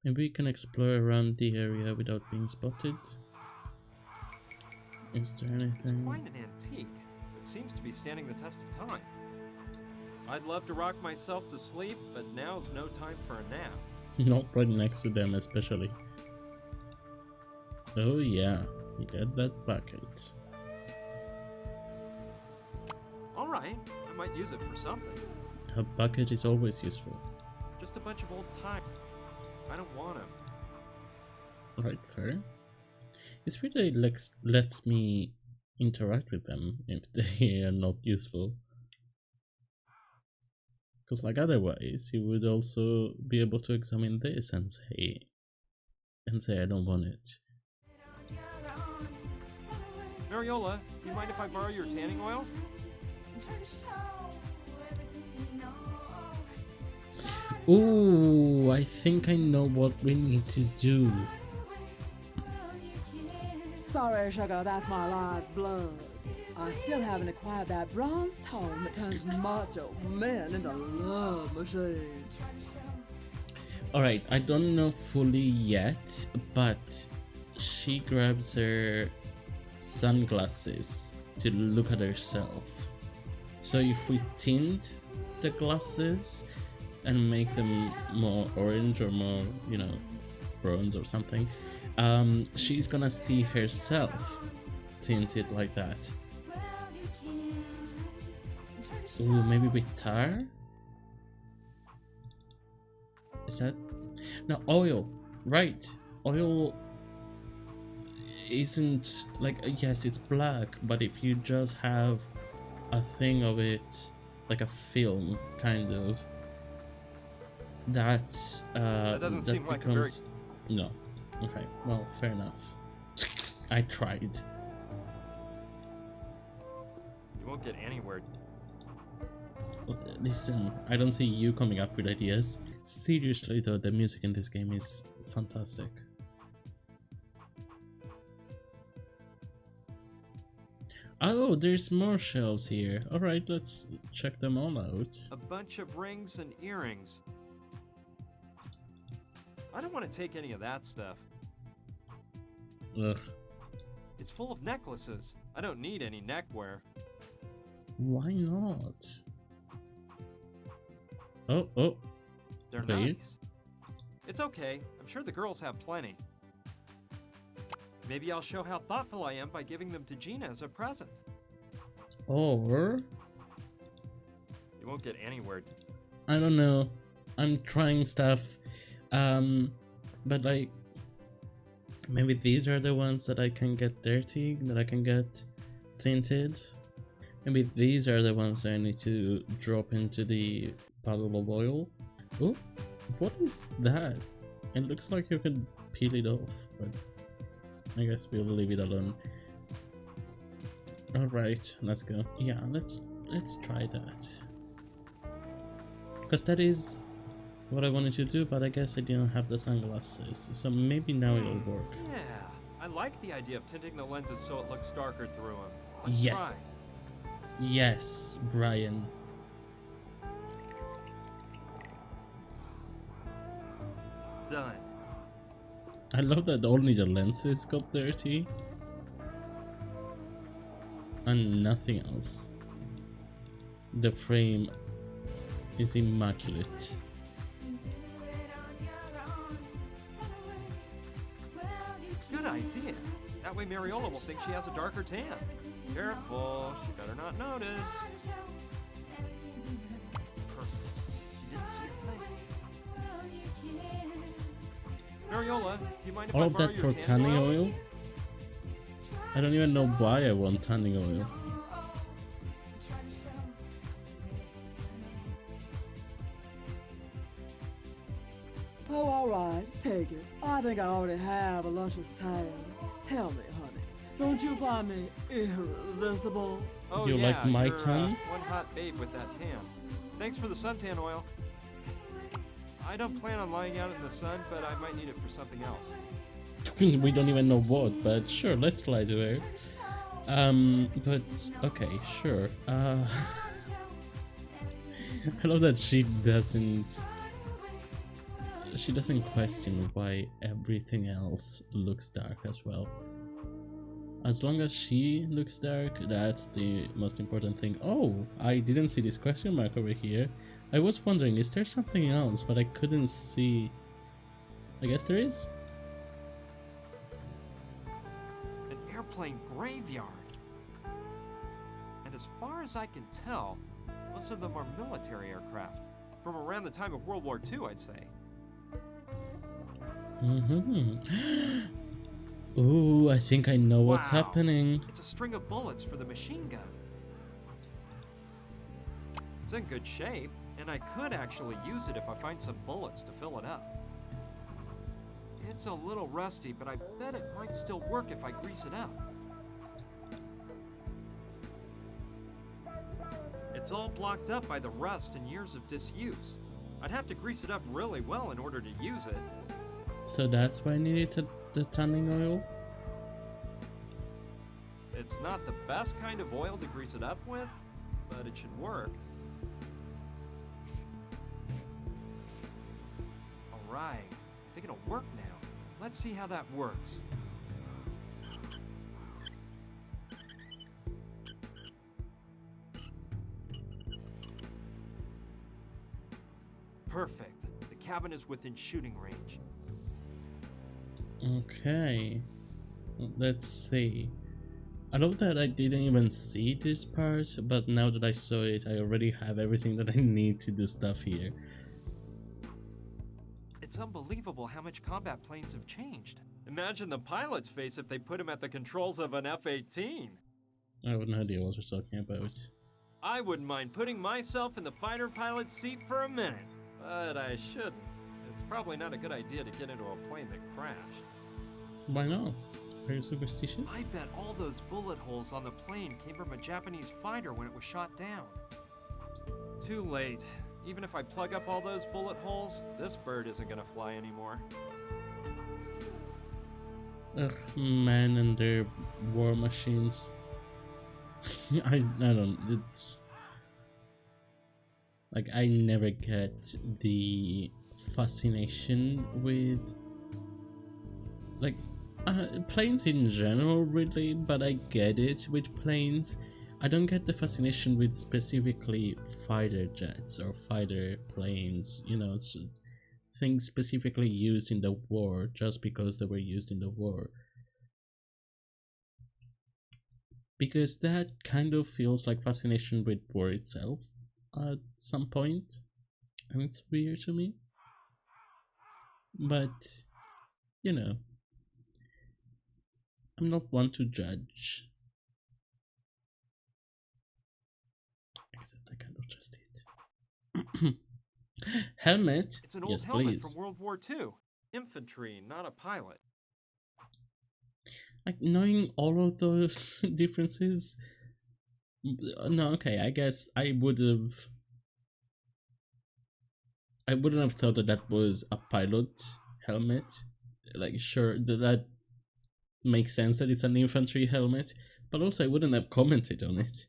Maybe we can explore around the area without being spotted. Is there It's anything? quite an antique. It seems to be standing the test of time. I'd love to rock myself to sleep, but now's no time for a nap. Not right next to them, especially. Oh yeah, you get that bucket. Alright, I might use it for something. A bucket is always useful. Just a bunch of old tires. I don't want them. Alright, fair. It's weird that it lets me interact with them if they are not useful. Because like otherwise, you would also be able to examine this and say I don't want it. Mariola, do you mind if I borrow your tanning oil? Ooh, I think I know what we need to do. Sorry, sugar, that's my life's blood. I still haven't acquired that bronze tone that turns macho men into love machines. Alright, I don't know fully yet, but she grabs her sunglasses to look at herself. So if we tint the glasses and make them more orange or more, you know, bronze or something, she's gonna see herself tinted like that. Ooh, maybe with tar? Is that? No, oil. Right. Oil isn't like, yes, it's black, but if you just have a thing of it, like a film, kind of, that doesn't seem like a very... No. Okay, well, fair enough. I tried. You won't get anywhere. Listen, I don't see you coming up with ideas. Seriously though, the music in this game is fantastic. Oh, there's more shelves here. Alright, let's check them all out. A bunch of rings and earrings. I don't want to take any of that stuff. Ugh. It's full of necklaces. I don't need any neckwear. Why not? Oh. They're Okay. nice. It's okay. I'm sure the girls have plenty. Maybe I'll show how thoughtful I am by giving them to Gina as a present. Or You won't get anywhere. I don't know. I'm trying stuff. But like maybe these are the ones that I can get dirty, that I can get tinted. Maybe these are the ones I need to drop into the puddle of oil. Oh, what is that? It looks like you can peel it off, but I guess we'll leave it alone. Alright, let's go. Yeah, let's try that. Because that is what I wanted to do, but I guess I didn't have the sunglasses, so maybe now it'll work. Yeah, I like the idea of tinting the lenses so it looks darker through them. Let's Yes. Yes, Brian. try. Done. I love that only the lenses got dirty. And nothing else. The frame is immaculate. Good idea. That way Mariola will think she has a darker tan. Careful, she better not notice. Perfect. She didn't see a thing. Mariola, do you mind if All I of borrow that your for tanning oil? oil? I don't even know why I want tanning oil. Oh, all right, take it. I think I already have a luscious tan. Tell me, honey, don't you find me irresistible? Oh, You yeah, like my you're, tan? one hot babe with that tan. Thanks for the suntan oil. I don't plan on lying out in the sun, but I might need it for something else. We don't even know what, but sure, let's lie to her. But okay, sure. I love that she doesn't question why everything else looks dark as well. As long as she looks dark, that's the most important thing. Oh, I didn't see this question mark over here. I was wondering, is there something else, but I couldn't see. I guess there is. An airplane graveyard. And as far as I can tell, most of them are military aircraft. From around the time of World War II, I'd say. Ooh, I think I know what's Wow. happening. It's a string of bullets for the machine gun. It's in good shape, and I could actually use it if I find some bullets to fill it up. It's a little rusty, but I bet it might still work if I grease it up. It's all blocked up by the rust and years of disuse. I'd have to grease it up really well in order to use it. So that's why I needed the tanning oil? It's not the best kind of oil to grease it up with, but it should work. Alright, I think it'll work now. Let's see how that works. Perfect. The cabin is within shooting range. Okay. Let's see. I love that I didn't even see this part, but now that I saw it, I already have everything that I need to do stuff here. It's unbelievable how much combat planes have changed. Imagine the pilot's face if they put him at the controls of an F-18. I have no idea what we're talking about. I wouldn't mind putting myself in the fighter pilot's seat for a minute, but I shouldn't. It's probably not a good idea to get into a plane that crashed. Why not? Are you superstitious? I bet all those bullet holes on the plane came from a Japanese fighter when it was shot down. Too late. Even if I plug up all those bullet holes, this bird isn't gonna fly anymore. Ugh, man and their war machines. I don't, it's like I never get the fascination with like planes in general really, but I get it with planes. I don't get the fascination with specifically fighter jets or fighter planes, you know, things specifically used in the war just because they were used in the war. Because that kind of feels like fascination with war itself at some point, and it's weird to me. But, you know, I'm not one to judge. Except I kind of just did. Helmet? It's an old Yes, helmet please. from World War II. Infantry, not a pilot. Like, knowing all of those differences... No, okay, I guess I wouldn't have thought that that was a pilot helmet. Like, sure, that makes sense that it's an infantry helmet, but also I wouldn't have commented on it.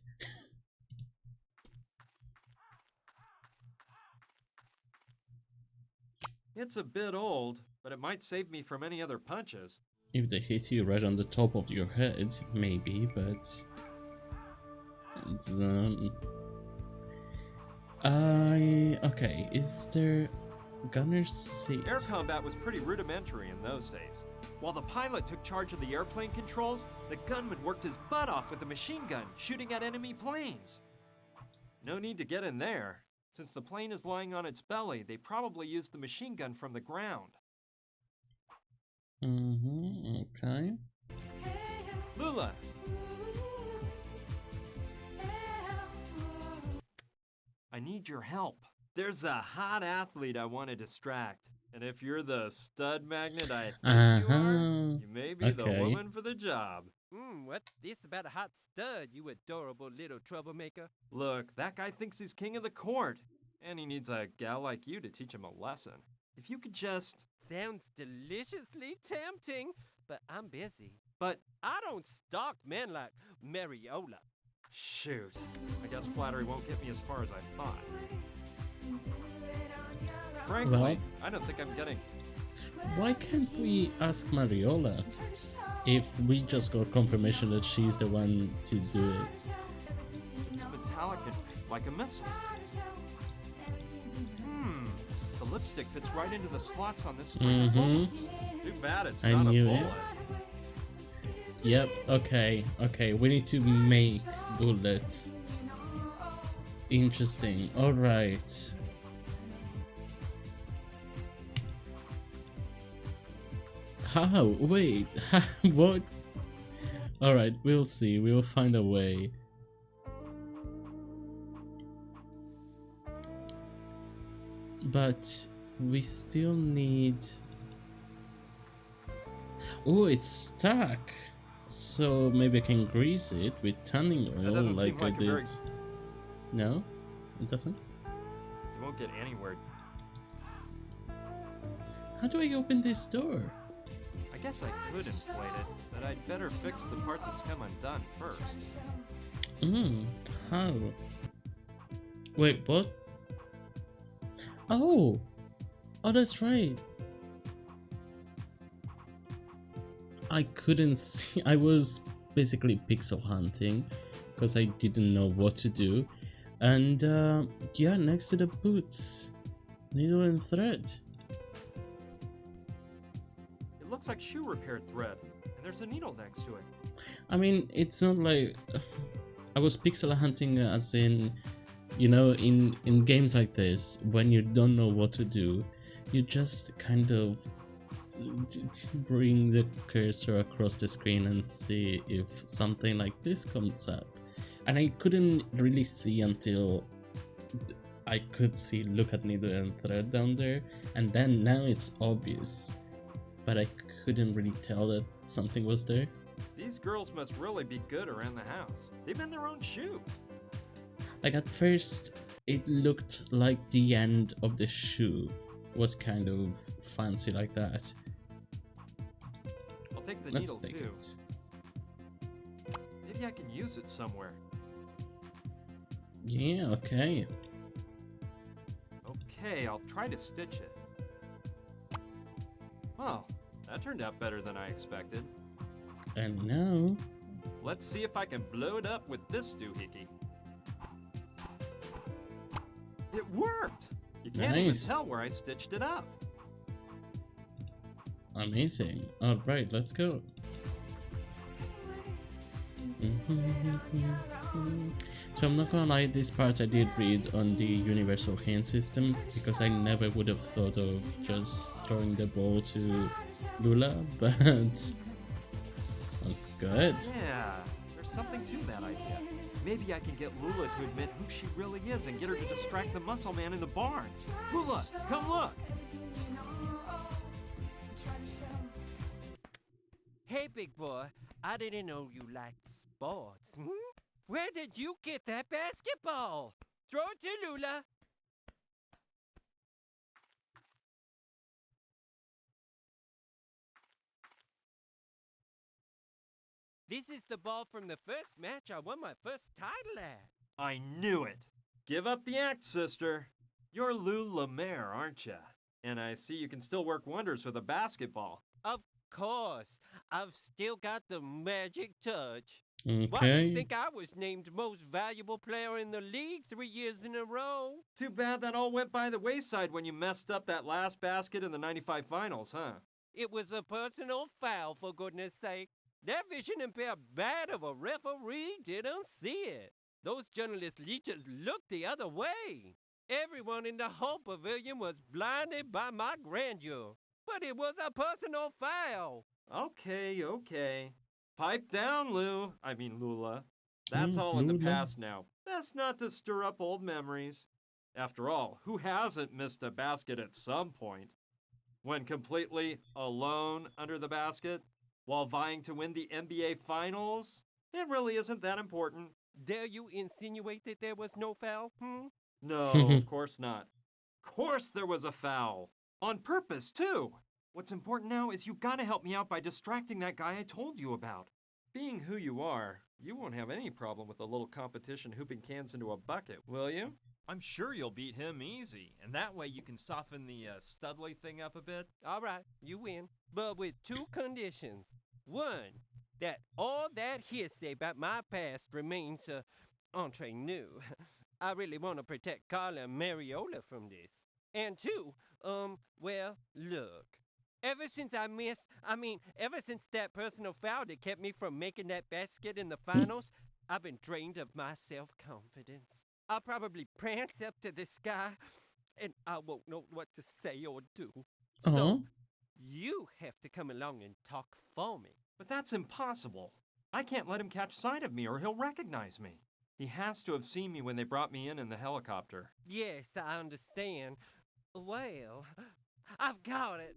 It's a bit old, but it might save me from any other punches. If they hit you right on the top of your head, maybe, but... Okay, is there... gunner's seat? Air combat was pretty rudimentary in those days. While the pilot took charge of the airplane controls, the gunman worked his butt off with the machine gun, shooting at enemy planes. No need to get in there. Since the plane is lying on its belly, they probably used the machine gun from the ground. Okay. Lula! I need your help. There's a hot athlete I want to distract. And if you're the stud magnet I think you are, you may be the woman for the job. What's this about a hot stud, you adorable little troublemaker? Look, that guy thinks he's king of the court. And he needs a gal like you to teach him a lesson. If you could just... Sounds deliciously tempting, but I'm busy. But, I don't stalk men like Mariola. shoot. I guess flattery won't get me as far as I thought. Frankly, Well- I don't think I'm getting... Why can't we ask Mariola if we just got confirmation that she's the one to do it? It's metallic and like a missile. The lipstick fits right into the slots on this string of bullets. Too bad it's I not a knew it. bullet. Yep, okay, we need to make bullets. Interesting, alright. How? Wait, what? Alright, we'll see, we'll find a way. But we still need... Oh, it's stuck! So maybe I can grease it with tanning oil doesn't like seem I like a very- did. No? It doesn't? You won't get anywhere. How do I open this door? I guess I could inflate it, but I'd better fix the part that's come undone first. How? Wait, what? Oh! Oh, that's right. I couldn't see. I was basically pixel hunting because I didn't know what to do. And yeah, next to the boots, needle and thread. It looks like shoe repair thread, and there's a needle next to it. I mean, it's not like I was pixel hunting as in, you know, in games like this, when you don't know what to do, you just kind of bring the cursor across the screen and see if something like this comes up. And I couldn't really see until I could see look at needle and thread down there, and then now it's obvious, but I couldn't really tell that something was there. These girls must really be good around the house. They've been their own shoes. Like at first it looked like the end of the shoe was kind of fancy like that. I'll take the Let's needle take too. it. Maybe I can use it somewhere. Yeah, okay. Okay, I'll try to stitch it. Well, that turned out better than I expected. And now Let's see if I can blow it up with this doohickey. It worked! You can't even Nice. tell where I stitched it up. amazing. Alright, let's go. So I'm not gonna lie, this part I did read on the universal hand system because I never would have thought of just throwing the ball to Lula, but that's good. Yeah, there's something to that idea. Maybe I can get Lula to admit who she really is and get her to distract the muscle man in the barn. Lula, come look! Hey, big boy, I didn't know you liked sports. Hmm? Where did you get that basketball? Throw it to Lula. This is the ball from the first match I won my first title at. I knew it. Give up the act, sister. You're Lou Lemaire, aren't ya? And I see you can still work wonders with a basketball. Of course, I've still got the magic touch. Why do you Okay. think I was named most valuable player in the league 3 years in a row? Too bad that all went by the wayside when you messed up that last basket in the 95 finals, huh? It was a personal foul, for goodness sake. That vision impaired bat of a referee didn't see it. Those journalist leeches looked the other way. Everyone in the whole pavilion was blinded by my grandeur. But it was a personal foul. Okay. Pipe down, Lula. That's all in the Lula. past now. Best not to stir up old memories. After all, who hasn't missed a basket at some point? When completely alone under the basket? While vying to win the NBA Finals? It really isn't that important. Dare you insinuate that there was no foul, hmm? No, of course not. Course there was a foul. On purpose, too. What's important now is you gotta help me out by distracting that guy I told you about. Being who you are, you won't have any problem with a little competition hooping cans into a bucket, will you? I'm sure you'll beat him easy, and that way you can soften the Studley thing up a bit. All right, you win, but with two conditions. One, that all that hearsay about my past remains entre nous. I really want to protect Carla and Mariola from this. And two, well, look. Ever since ever since that personal foul that kept me from making that basket in the finals, I've been drained of my self-confidence. I'll probably prance up to this guy, and I won't know what to say or do. Uh-huh. So, you have to come along and talk for me. But that's impossible. I can't let him catch sight of me or he'll recognize me. He has to have seen me when they brought me in the helicopter. Yes, I understand. Well, I've got it.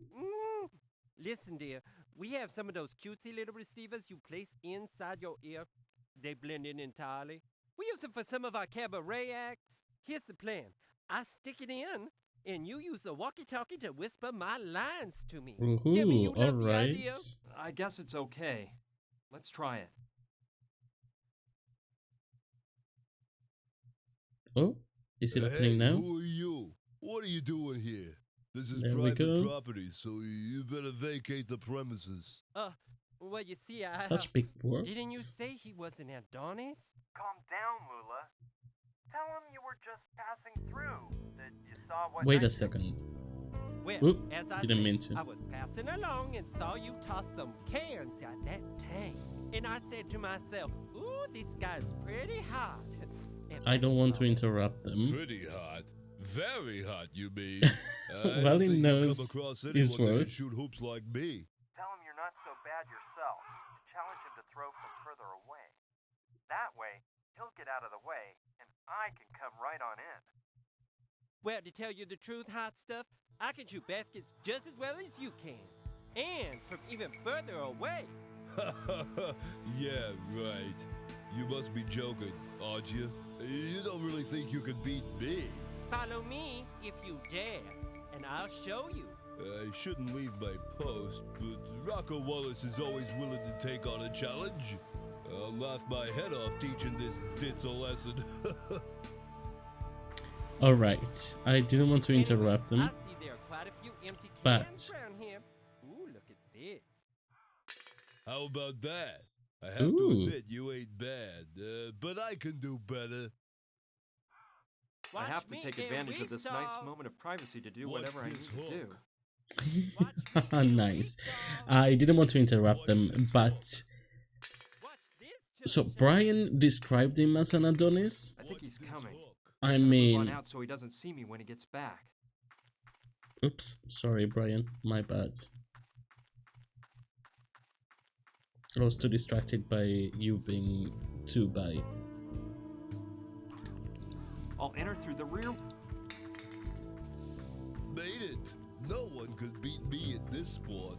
Listen, dear, we have some of those cutesy little receivers you place inside your ear. They blend in entirely. We use them for some of our cabaret acts. Here's the plan. I stick it in, and you use the walkie-talkie to whisper my lines to me. Jimmy, you Ooh, love the idea? alright. I guess it's okay. Let's try it. Oh, is it Hey, opening now? who are you? What are you doing here? This is There we private go. property, so you better vacate the premises. Well, you see, Such big words. Didn't you say he was an Adonis? Calm down, Lula. Tell him you were just passing through, that you saw what Wait a second. Well, Oop, as I didn't said, mean to. I was passing along and saw you toss some cans at that tank. And I said to myself, ooh, this guy's pretty hot. And I don't want to well, interrupt them. Pretty hot. Very hot, you mean? Well, he Come knows across his anyone that can worth. shoot hoops like me. Tell him you're not so bad yourself. Challenge him to throw from further away. That way, he'll get out of the way, and I can come right on in. Well, to tell you the truth, hot stuff, I can shoot baskets just as well as you can. And from even further away. Yeah, right. You must be joking, aren't you? You don't really think you can beat me? Follow me if you dare, and I'll show you. I shouldn't leave my post, but Rocco Wallace is always willing to take on a challenge. I'll laugh my head off teaching this ditz a lesson. Alright, I didn't want to interrupt Anyway, them, I see there are quite a few empty but- cans around here. Ooh, look at this. How about that? I have Ooh. to admit you ain't bad, but I can do better. I Watch have to me take and advantage of weep, this nice dog. moment of privacy to do Watch whatever I need this to do. hook. Watch me and Nice. weep, dog. I didn't want to interrupt them, but... Watch this, So, children. Brian described him as an Adonis? I think he's Watch this coming. hook. I Move on mean... out so he doesn't see me when he gets back. Oops, sorry Brian, my bad. I was too distracted by you being too by. I'll enter through the rear. Made it. No one could beat me at this sport.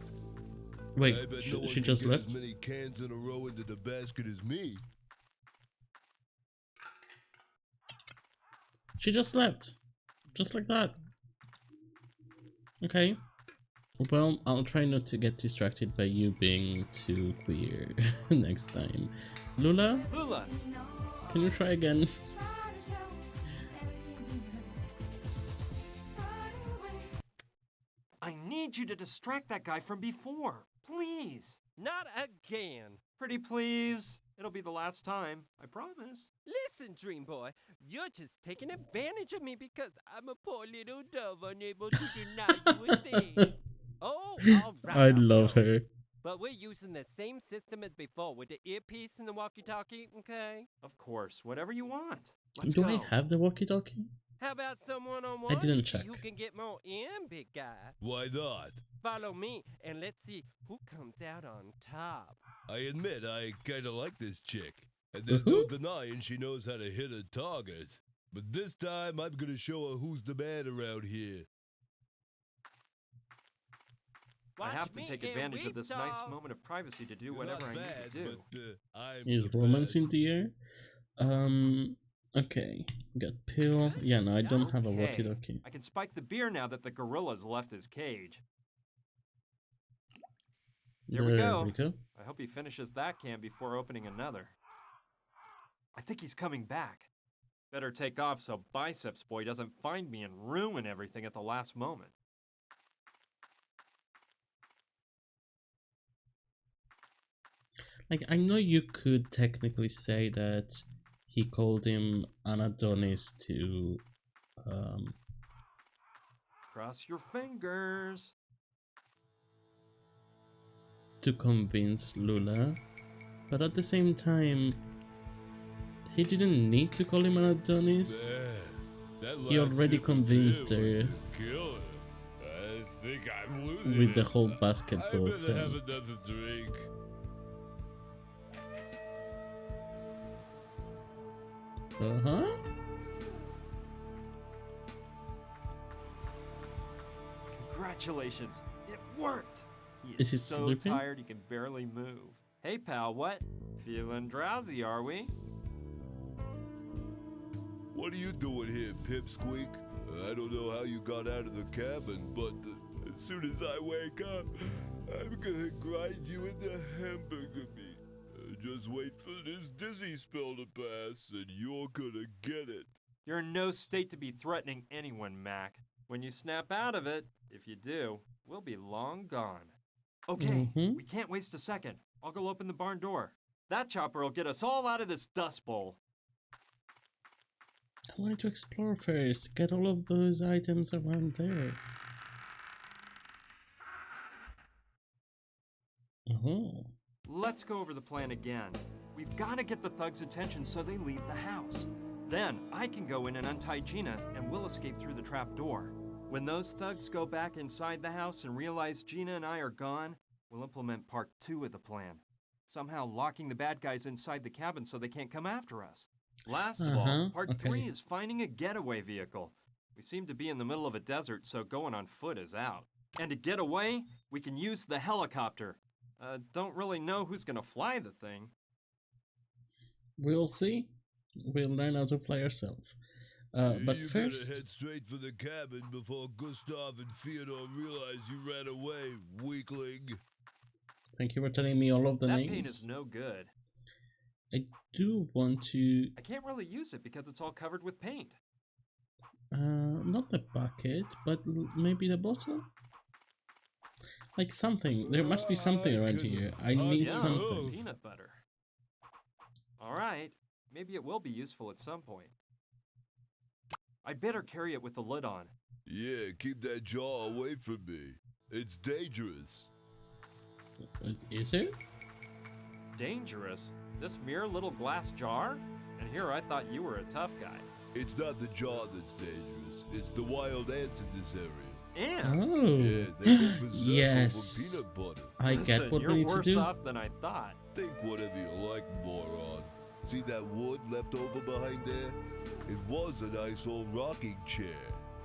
Wait, I bet no one she can just get left? as many cans in a row into the basket as me. She just left. Just like that. Okay. Well, I'll try not to get distracted by you being too queer next time. Lula, Lula! can you try again? I need you to distract that guy from before. Please. Not again. Pretty please. It'll be the last time. I promise. Listen, Dream Boy, you're just taking advantage of me because I'm a poor little dove unable to deny you a thing. Oh, all right. I I'll love go. her. But we're using the same system as before with the earpiece and the walkie-talkie, okay? Of course. Whatever you want. Let's Do go. I have the walkie-talkie? How about some one-on-one? I didn't See check. who can get more in, big guy. Why not? Follow me, and let's see who comes out on top. I admit I kinda like this chick. And there's no Woohoo. denying she knows how to hit a target. But this time I'm gonna show her who's the man around here. I Watch have to me take and advantage of weep, this nice dog. moment of privacy to do You're whatever not I bad, need to do. but I'm Is the romance in best. the air? Okay, got pill. Yeah, no, I don't have a Okay, walkie-talkie. I can spike the beer now that the gorilla's left his cage. There we There go. we go. I hope he finishes that can before opening another. I think he's coming back. Better take off so Biceps Boy doesn't find me and ruin everything at the last moment. Like, I know you could technically say that he called him an Adonis Cross your fingers. to convince Lula, but at the same time, he didn't need to call him an Adonis. Man, that He last already sip of convinced beer her was a killer. I think I'm losing with the it. whole I basketball better have thing. another drink. Uh-huh. Congratulations, it worked. He Is he is so sleeping? tired he can barely move. Hey pal, what? Feeling drowsy, are we? What are you doing here, Pipsqueak? I don't know how you got out of the cabin, but as soon as I wake up, I'm gonna grind you into hamburger meat. Just wait for this dizzy spell to pass, and you're gonna get it. You're in no state to be threatening anyone, Mac. When you snap out of it, if you do, we'll be long gone. Okay, we can't waste a second. I'll go open the barn door. That chopper will get us all out of this dust bowl. I wanted to explore first, get all of those items around there. Oh. Let's go over the plan again. We've got to get the thugs' attention so they leave the house. Then I can go in and untie Gina and we'll escape through the trap door. When those thugs go back inside the house and realize Gina and I are gone, we'll implement part 2 of the plan. Somehow locking the bad guys inside the cabin so they can't come after us. Last of all, part 3 is finding a getaway vehicle. We seem to be in the middle of a desert, so going on foot is out. And to get away, we can use the helicopter. Don't really know who's gonna fly the thing. We'll see. We'll learn how to fly ourselves. But you first, better head straight for the cabin before Gustav and Fyodor realize you ran away, weakling. thank you for telling me all of the That names. paint is no good. I do want to... I can't really use it because it's all covered with paint. not the bucket, but maybe the bottle? Like something. There must be something around here. I need Yum, something. peanut butter. Alright, maybe it will be useful at some point. I'd better carry it with the lid on. Yeah, keep that jar away from me. It's dangerous. Is it? Dangerous? This mere little glass jar? And here I thought you were a tough guy. It's not the jar that's dangerous. It's the wild ants in this area. Ants? Oh. Yeah, they go berserk Yes. over peanut butter. I get Listen, what you're we need to worse do. off than I thought. Think whatever you like, moron. See that wood left over behind there? It was a nice old rocking chair.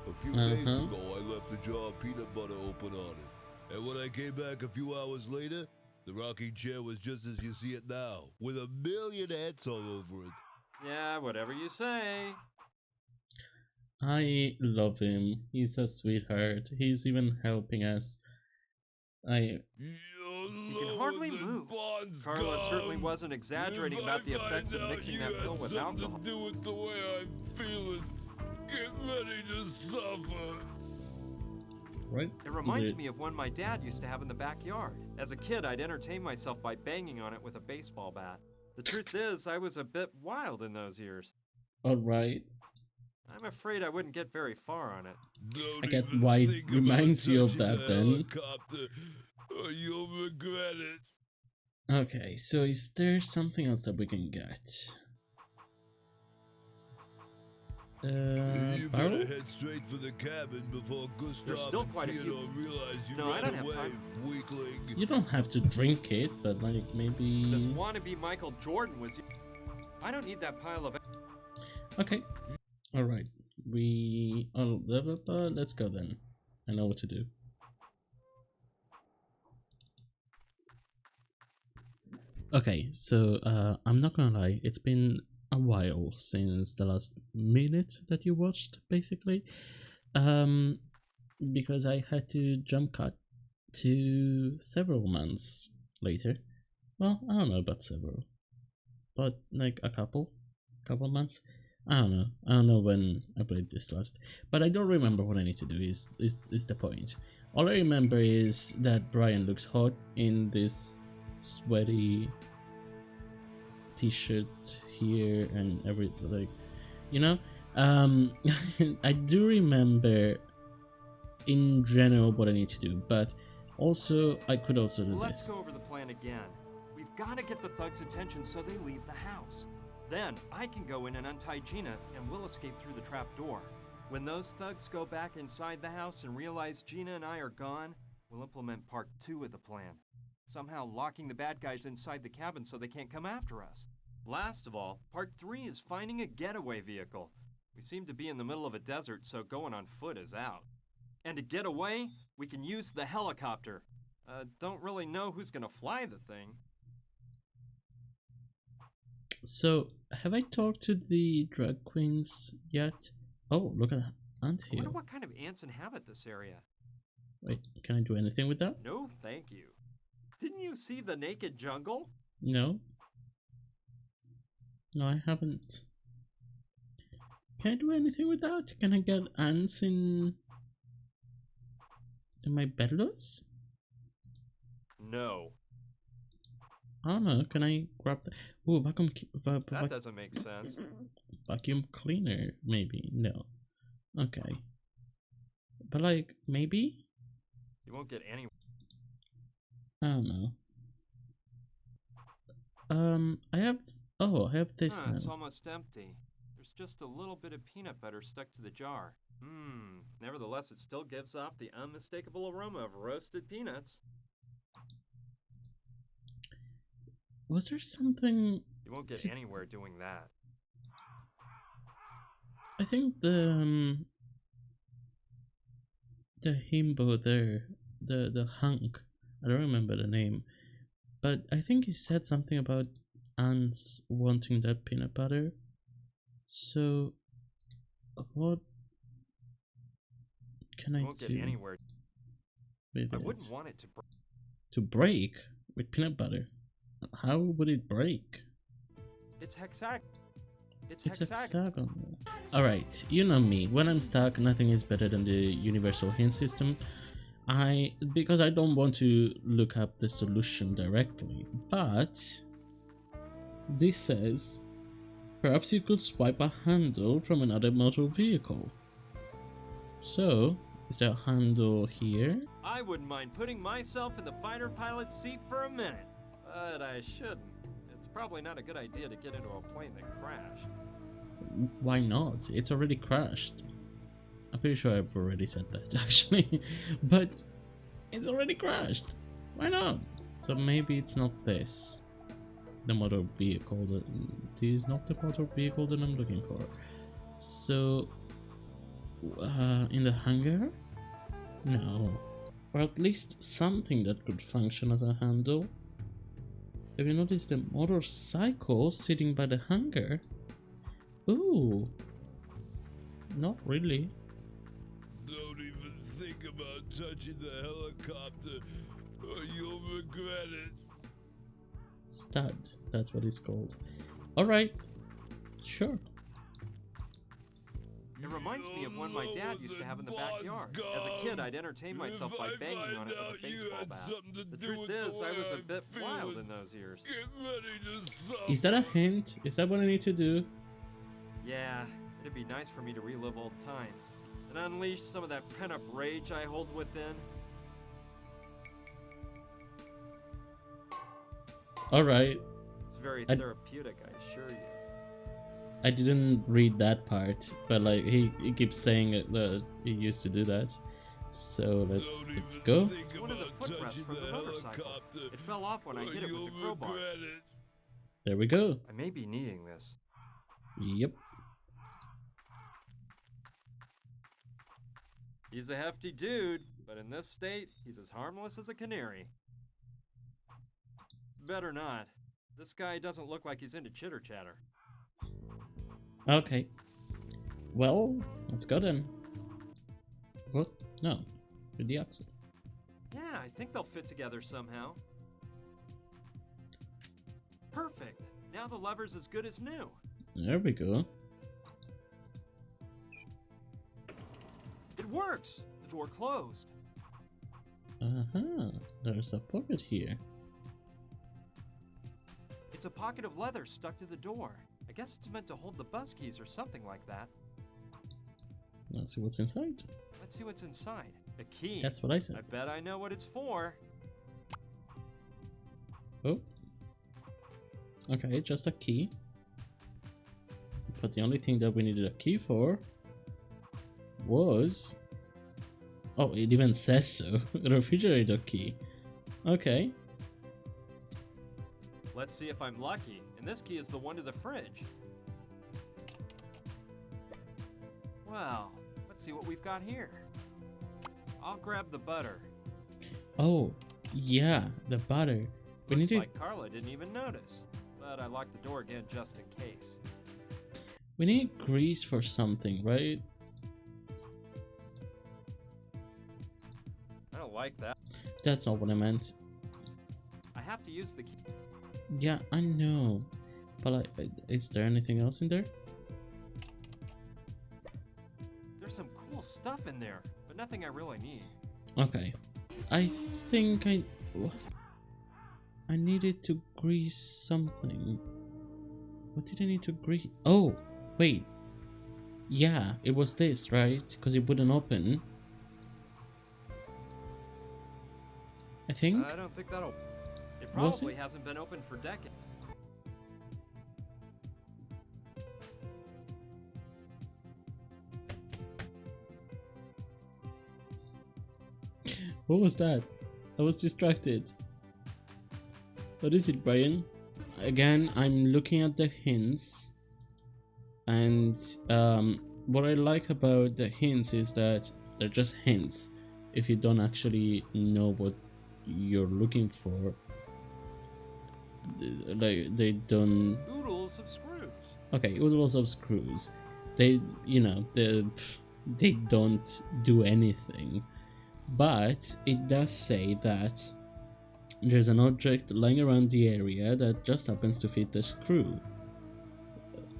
A few days ago, I left a jar of peanut butter open on it. And when I came back a few hours later, the rocking chair was just as you see it now, with a million ants all over it. Yeah, whatever you say. I love him. He's a sweetheart. He's even helping us. He can hardly move. Carla certainly wasn't exaggerating about the effects of mixing that pill with alcohol. To do with the way I'm feeling. Get ready to suffer. Right? It reminds me of one my dad used to have in the backyard. As a kid, I'd entertain myself by banging on it with a baseball bat. The truth is, I was a bit wild in those years. Alright. I'm afraid I wouldn't get very far on it. Don't I get even why it think about reminds you of touching that the then. helicopter, or you'll regret it. Okay, so is there something else that we can get? You barrel? better head straight for the cabin before Gustav There's still and quite a few- Fyodor realize you No, I ran don't have away, time. weakling. You don't have to drink it, but like This maybe... wannabe Michael Jordan was... I don't need that pile of... Okay. Alright. We... Oh, blah, blah, blah. Let's go then. I know what to do. Okay, so I'm not gonna lie, it's been a while since the last minute that you watched, basically. Because I had to jump cut to several months later. Well, I don't know about several, but like a couple months. I don't know when I played this last, but I don't remember what I need to do. Is the point? All I remember is that Brian looks hot in this sweaty t-shirt here and every, like, you know. I do remember in general what I need to do, but also I could also do Let's this. go over the plan again. We've got to get the thugs' attention so they leave the house. Then I can go in and untie Gina, and we'll escape through the trap door. When those thugs go back inside the house and realize Gina and I are gone, we'll implement part 2 of the plan. Somehow locking the bad guys inside the cabin so they can't come after us. Last of all, part 3 is finding a getaway vehicle. We seem to be in the middle of a desert, so going on foot is out. And to get away, we can use the helicopter. Don't really know who's gonna fly the thing. So, have I talked to the drag queens yet? Oh, look at that ant I here. wonder what kind of ants inhabit this area. Wait, can I do anything with that? No, thank you. Didn't you see the naked jungle? No. No, I haven't. Can I do anything with that? Can I get ants in my bedrooms? No. I don't know. Can I grab the vacuum? That doesn't make sense. Vacuum cleaner? Maybe. No. Okay. But like, maybe? You won't get any. I don't know. I have. Oh, I have this now. It's almost empty. There's just a little bit of peanut butter stuck to the jar. Nevertheless, it still gives off the unmistakable aroma of roasted peanuts. Was there something? You won't get anywhere doing that. I think the himbo there, the hunk. I don't remember the name, but I think he said something about ants wanting that peanut butter. So, what can I You won't do get anywhere. with I it? wouldn't want it to break. To break with peanut butter? How would it break? It's It's hexagonal. Alright, you know me. When I'm stuck, nothing is better than the universal hint system. Because I don't want to look up the solution directly, but this says perhaps you could swipe a handle from another motor vehicle. So, is there a handle here? I wouldn't mind putting myself in the fighter pilot's seat for a minute, but I shouldn't. It's probably not a good idea to get into a plane that crashed. Why not? It's already crashed. I'm pretty sure I've already said that actually, but it's already crashed. Why not? So maybe it's not this. The motor vehicle. This is not the motor vehicle that I'm looking for. So, in the hangar? No. Or at least something that could function as a handle. Have you noticed the motorcycle sitting by the hangar? Ooh. Not really. Don't even think about touching the helicopter, or you'll regret it. Stud, that's what it's called. Alright. Sure. It reminds me of one my dad used to have in the backyard. As a kid, I'd entertain myself by banging on it with a baseball bat. The truth is, I was a bit wild in those years. Get ready to suffer. Is that a hint? Is that what I need to do? Yeah, it'd be nice for me to relive old times and unleash some of that pent-up rage I hold within. Alright. It's very I- therapeutic, I assure you. I didn't read that part, but like he keeps saying it, he used to do that. So let's go. It's one of the footrest from the motorcycle. It fell off when I hit it with the crowbar. There we go. I may be needing this. Yep. He's a hefty dude, but in this state, he's as harmless as a canary. Better not. This guy doesn't look like he's into chitter-chatter. Okay. Well, let's go then. What? No. With the axle. Yeah, I think they'll fit together somehow. Perfect. Now the lever's as good as new. There we go. It works. The door closed. Uh-huh. There's a pocket here. It's a pocket of leather stuck to the door. I guess it's meant to hold the bus keys or something like that. Let's see what's inside. Let's see what's inside. A key. That's what I said. I bet I know what it's for. Oh. Okay, just a key. But the only thing that we needed a key for was... Oh, it even says so. A refrigerator key. Okay. Let's see if I'm lucky. And this key is the one to the fridge. Well, let's see what we've got here. I'll grab the butter. Oh, yeah, the butter. We Looks need like Carla didn't even notice. But I locked the door again just in case. we need grease for something, right? I don't like that. That's not what I meant. I have to use the key. Yeah, I know. But like, is there anything else in there? There's some cool stuff in there, but nothing I really need. Okay. I think I needed to grease something. What did I need to grease? Oh, wait. Yeah, it was this, right? Because it wouldn't open. I think. I don't think that'll... It Was probably it? hasn't been open for decades. What was that? I was distracted. What is it, Brian? Again, I'm looking at the hints, and what I like about the hints is that they're just hints. If you don't actually know what you're looking for, like they don't. Oodles of screws. Okay, oodles of screws. They, you know, they don't do anything. But it does say that there's an object lying around the area that just happens to fit the screw.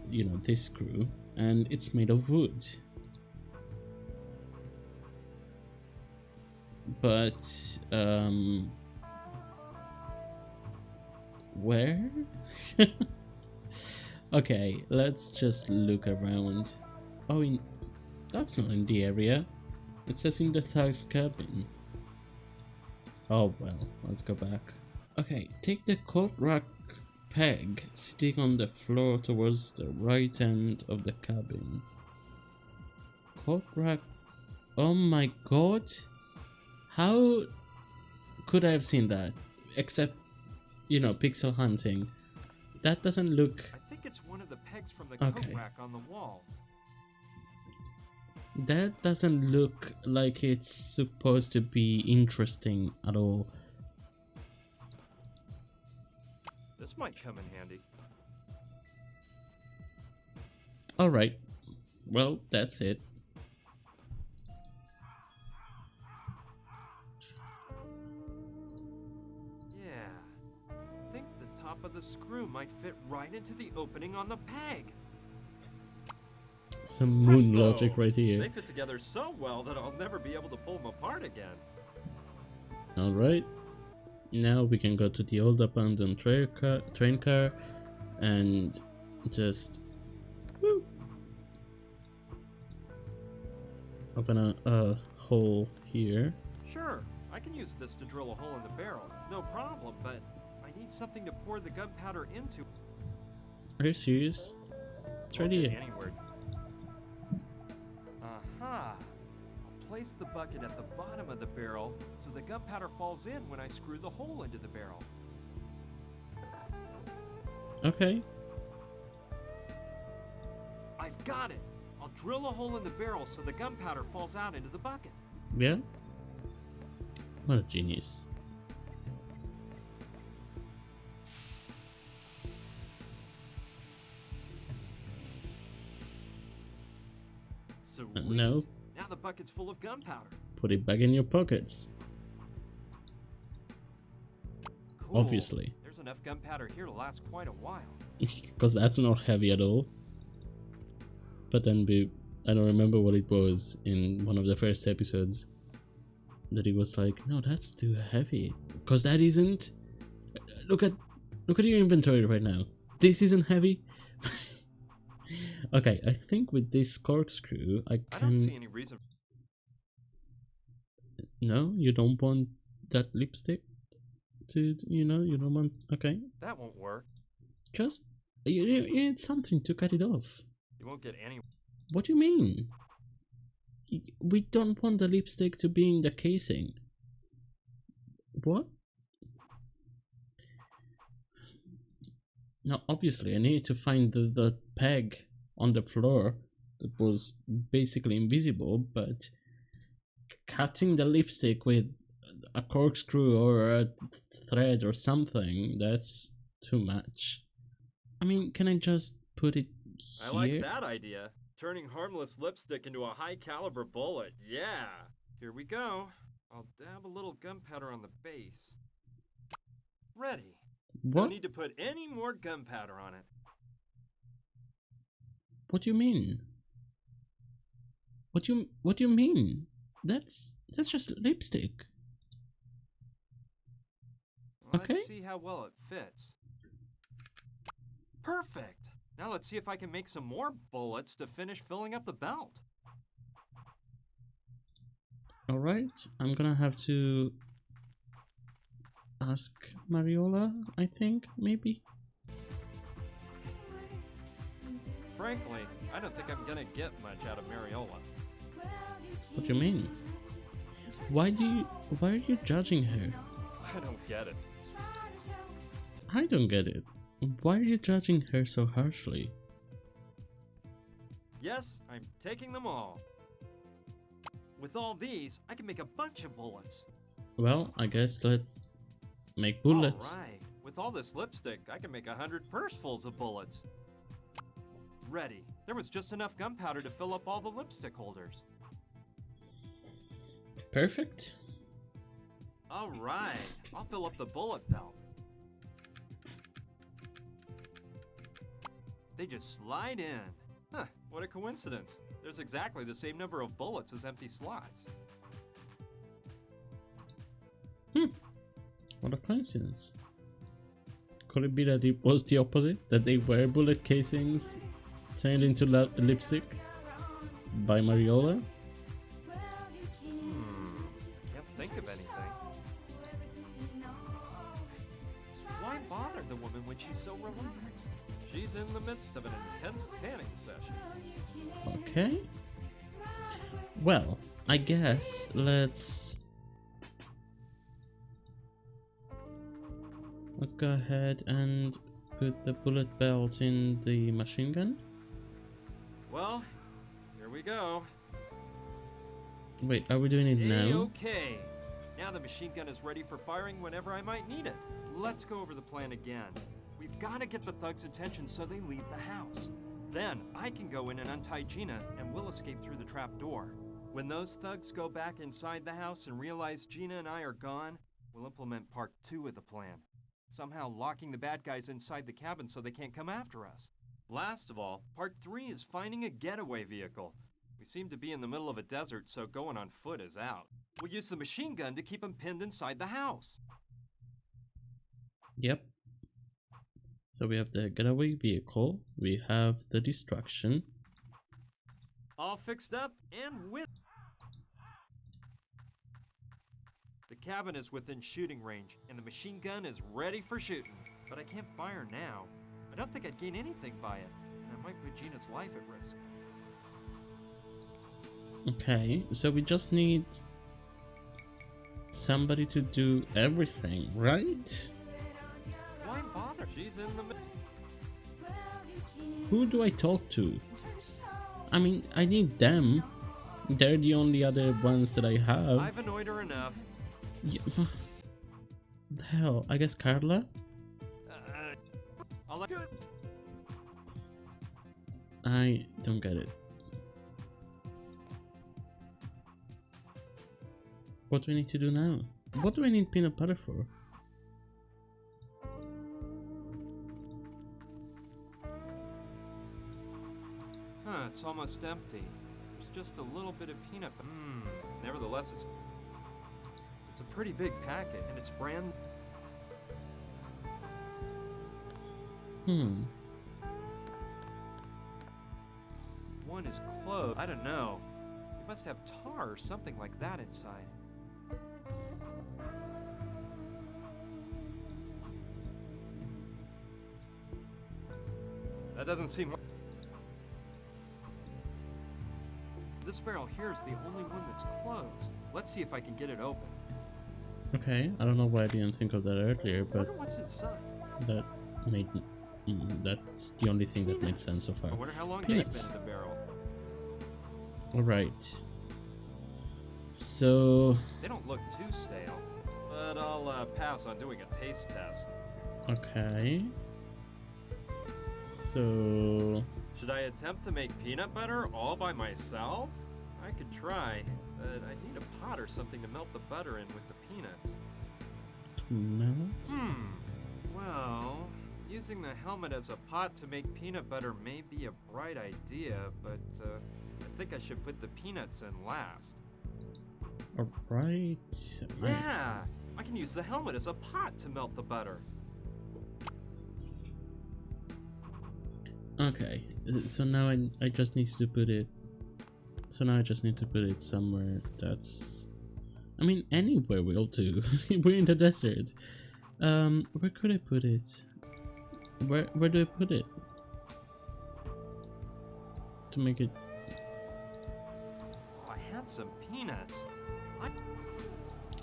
You know, this screw. And it's made of wood. But, where? Okay, let's just look around. Oh, that's not in the area. It says in the thug's cabin. Oh well, let's go back. Okay, take the coat rack peg sitting on the floor towards the right end of the cabin. Coat rack. Oh my god! How could I have seen that? Except, you know, pixel hunting. That doesn't look... I think it's one of the pegs from the coat rack on the wall. That doesn't look like it's supposed to be interesting at all. This might come in handy. Alright. Well, that's it. Yeah. I think the top of the screw might fit right into the opening on the peg. Some moon Presto! logic right They here. fit together so well that I'll never be able to pull them apart again. Alright. Now we can go to the old abandoned train car and just woo, open a hole here. Sure, I can use this to drill a hole in the barrel. No problem, but I need something to pour the gunpowder into. Are you serious? It's right Won't get here. anywhere. Aha! I'll place the bucket at the bottom of the barrel so the gunpowder falls in when I screw the hole into the barrel. Okay. I've got it! I'll drill a hole in the barrel so the gunpowder falls out into the bucket. Yeah. What a genius. Sweet. No, Now the bucket's full of gunpowder. put it back in your pockets. Cool. Obviously. There's enough gunpowder here to last quite a while. Because that's not heavy at all. But then I don't remember what it was in one of the first episodes that he was like, no, that's too heavy. Because that isn't. Look at your inventory right now. This isn't heavy. Okay, I think with this corkscrew I I don't see can. any reason. No, you don't want that lipstick to, you don't want. Okay, That won't work. just you need something to cut it off. You won't get any. What do you mean? We don't want the lipstick to be in the casing. What? Now, obviously, I need to find the peg on the floor that was basically invisible, but cutting the lipstick with a corkscrew or a thread or something, that's too much. I mean, can I just put it here? I like that idea. Turning harmless lipstick into a high caliber bullet. Yeah. Here we go. I'll dab a little gunpowder on the base. Ready. What? Don't need to put any more gunpowder on it. What do you mean? What do you mean? That's just lipstick. Let's Okay. see how well it fits. Perfect. Now let's see if I can make some more bullets to finish filling up the belt. All right, I'm gonna have to ask Mariola, I think, maybe. Frankly, I don't think I'm gonna get much out of Mariola. What do you mean? Why are you judging her? I don't get it. I don't get it. Why are you judging her so harshly? Yes, I'm taking them all. With all these, I can make a bunch of bullets. Well, I guess let's make bullets. Alright, with all this lipstick, I can make 100 pursefuls of bullets. Ready. There was just enough gunpowder to fill up all the lipstick holders. Perfect. Alright, I'll fill up the bullet belt. They just slide in. Huh, what a coincidence. There's exactly the same number of bullets as empty slots. What a coincidence. Could it be that it was the opposite? That they were bullet casings turned into lipstick by Mariola? Can't think of anything. Why bother the woman when she's so relaxed? She's in the midst of an intense tanning session. Okay. Well, I guess let's go ahead and put the bullet belt in the machine gun. Well, here we go. Wait, are we doing it now? Okay. Now the machine gun is ready for firing whenever I might need it. Let's go over the plan again. We've got to get the thugs' attention so they leave the house. Then I can go in and untie Gina and we'll escape through the trap door. When those thugs go back inside the house and realize Gina and I are gone, we'll implement part 2 of the plan. Somehow locking the bad guys inside the cabin so they can't come after us. Last of all, part 3 is finding a getaway vehicle. We seem to be in the middle of a desert, so going on foot is out. We'll use the machine gun to keep them pinned inside the house. Yep. So we have the getaway vehicle, we have the distraction. All fixed up and with. The cabin is within shooting range, and the machine gun is ready for shooting. But I can't fire now. I don't think I'd gain anything by it, and I might put Gina's life at risk. Okay, so we just need somebody to do everything, right? Why bother? She's in the Who do I talk to? I mean, I need them. They're the only other ones that I have. I've annoyed her enough. Yeah. The hell? I guess Carla? I'll let you. I don't get it. What do I need to do now? What do I need peanut butter for? Huh, it's almost empty. There's just a little bit of peanut butter. Nevertheless, it's a pretty big packet, and it's brand. One is closed. I don't know. It must have tar or something like that inside. That doesn't seem like... This barrel here is the only one that's closed. Let's see if I can get it open. Okay, I don't know why I didn't think of that earlier, I but wonder what's inside. that made that's the only thing that makes sense so far. I wonder how long Peanuts. they've been in the barrel. Alright. So They don't look too stale, but I'll pass on doing a taste test. okay. So Should I attempt to make peanut butter all by myself? I could try, but I need a pot or something to melt the butter in with the peanuts. to melt. Well, using the helmet as a pot to make peanut butter may be a bright idea, but I think I should put the peanuts in last. Alright. Yeah! I can use the helmet as a pot to melt the butter. Okay, so now I just need to put it. So now I just need to put it somewhere that's. I mean, anywhere will do. We're in the desert. Where could I put it? Where do I put it? To make it. Oh, I had some peanuts.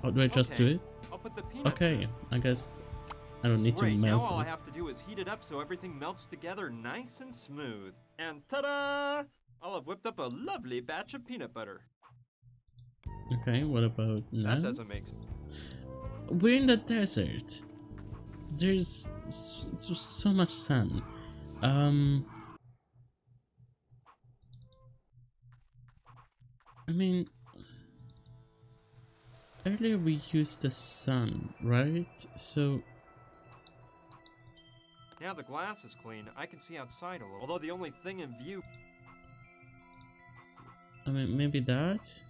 Oh, do I just do Okay, it? I'll put the peanuts Okay, in. I guess I don't need to Great, now melt all I it. have to do is heat it up so everything melts together nice and smooth. And ta-da! I'll have whipped up a lovely batch of peanut butter. Okay, what about now? That doesn't make sense. We're in the desert. There's so much sun. I mean, earlier we used the sun, right? So Now the glass is clean, I can see outside a little. Although the only thing in view... I mean, maybe that?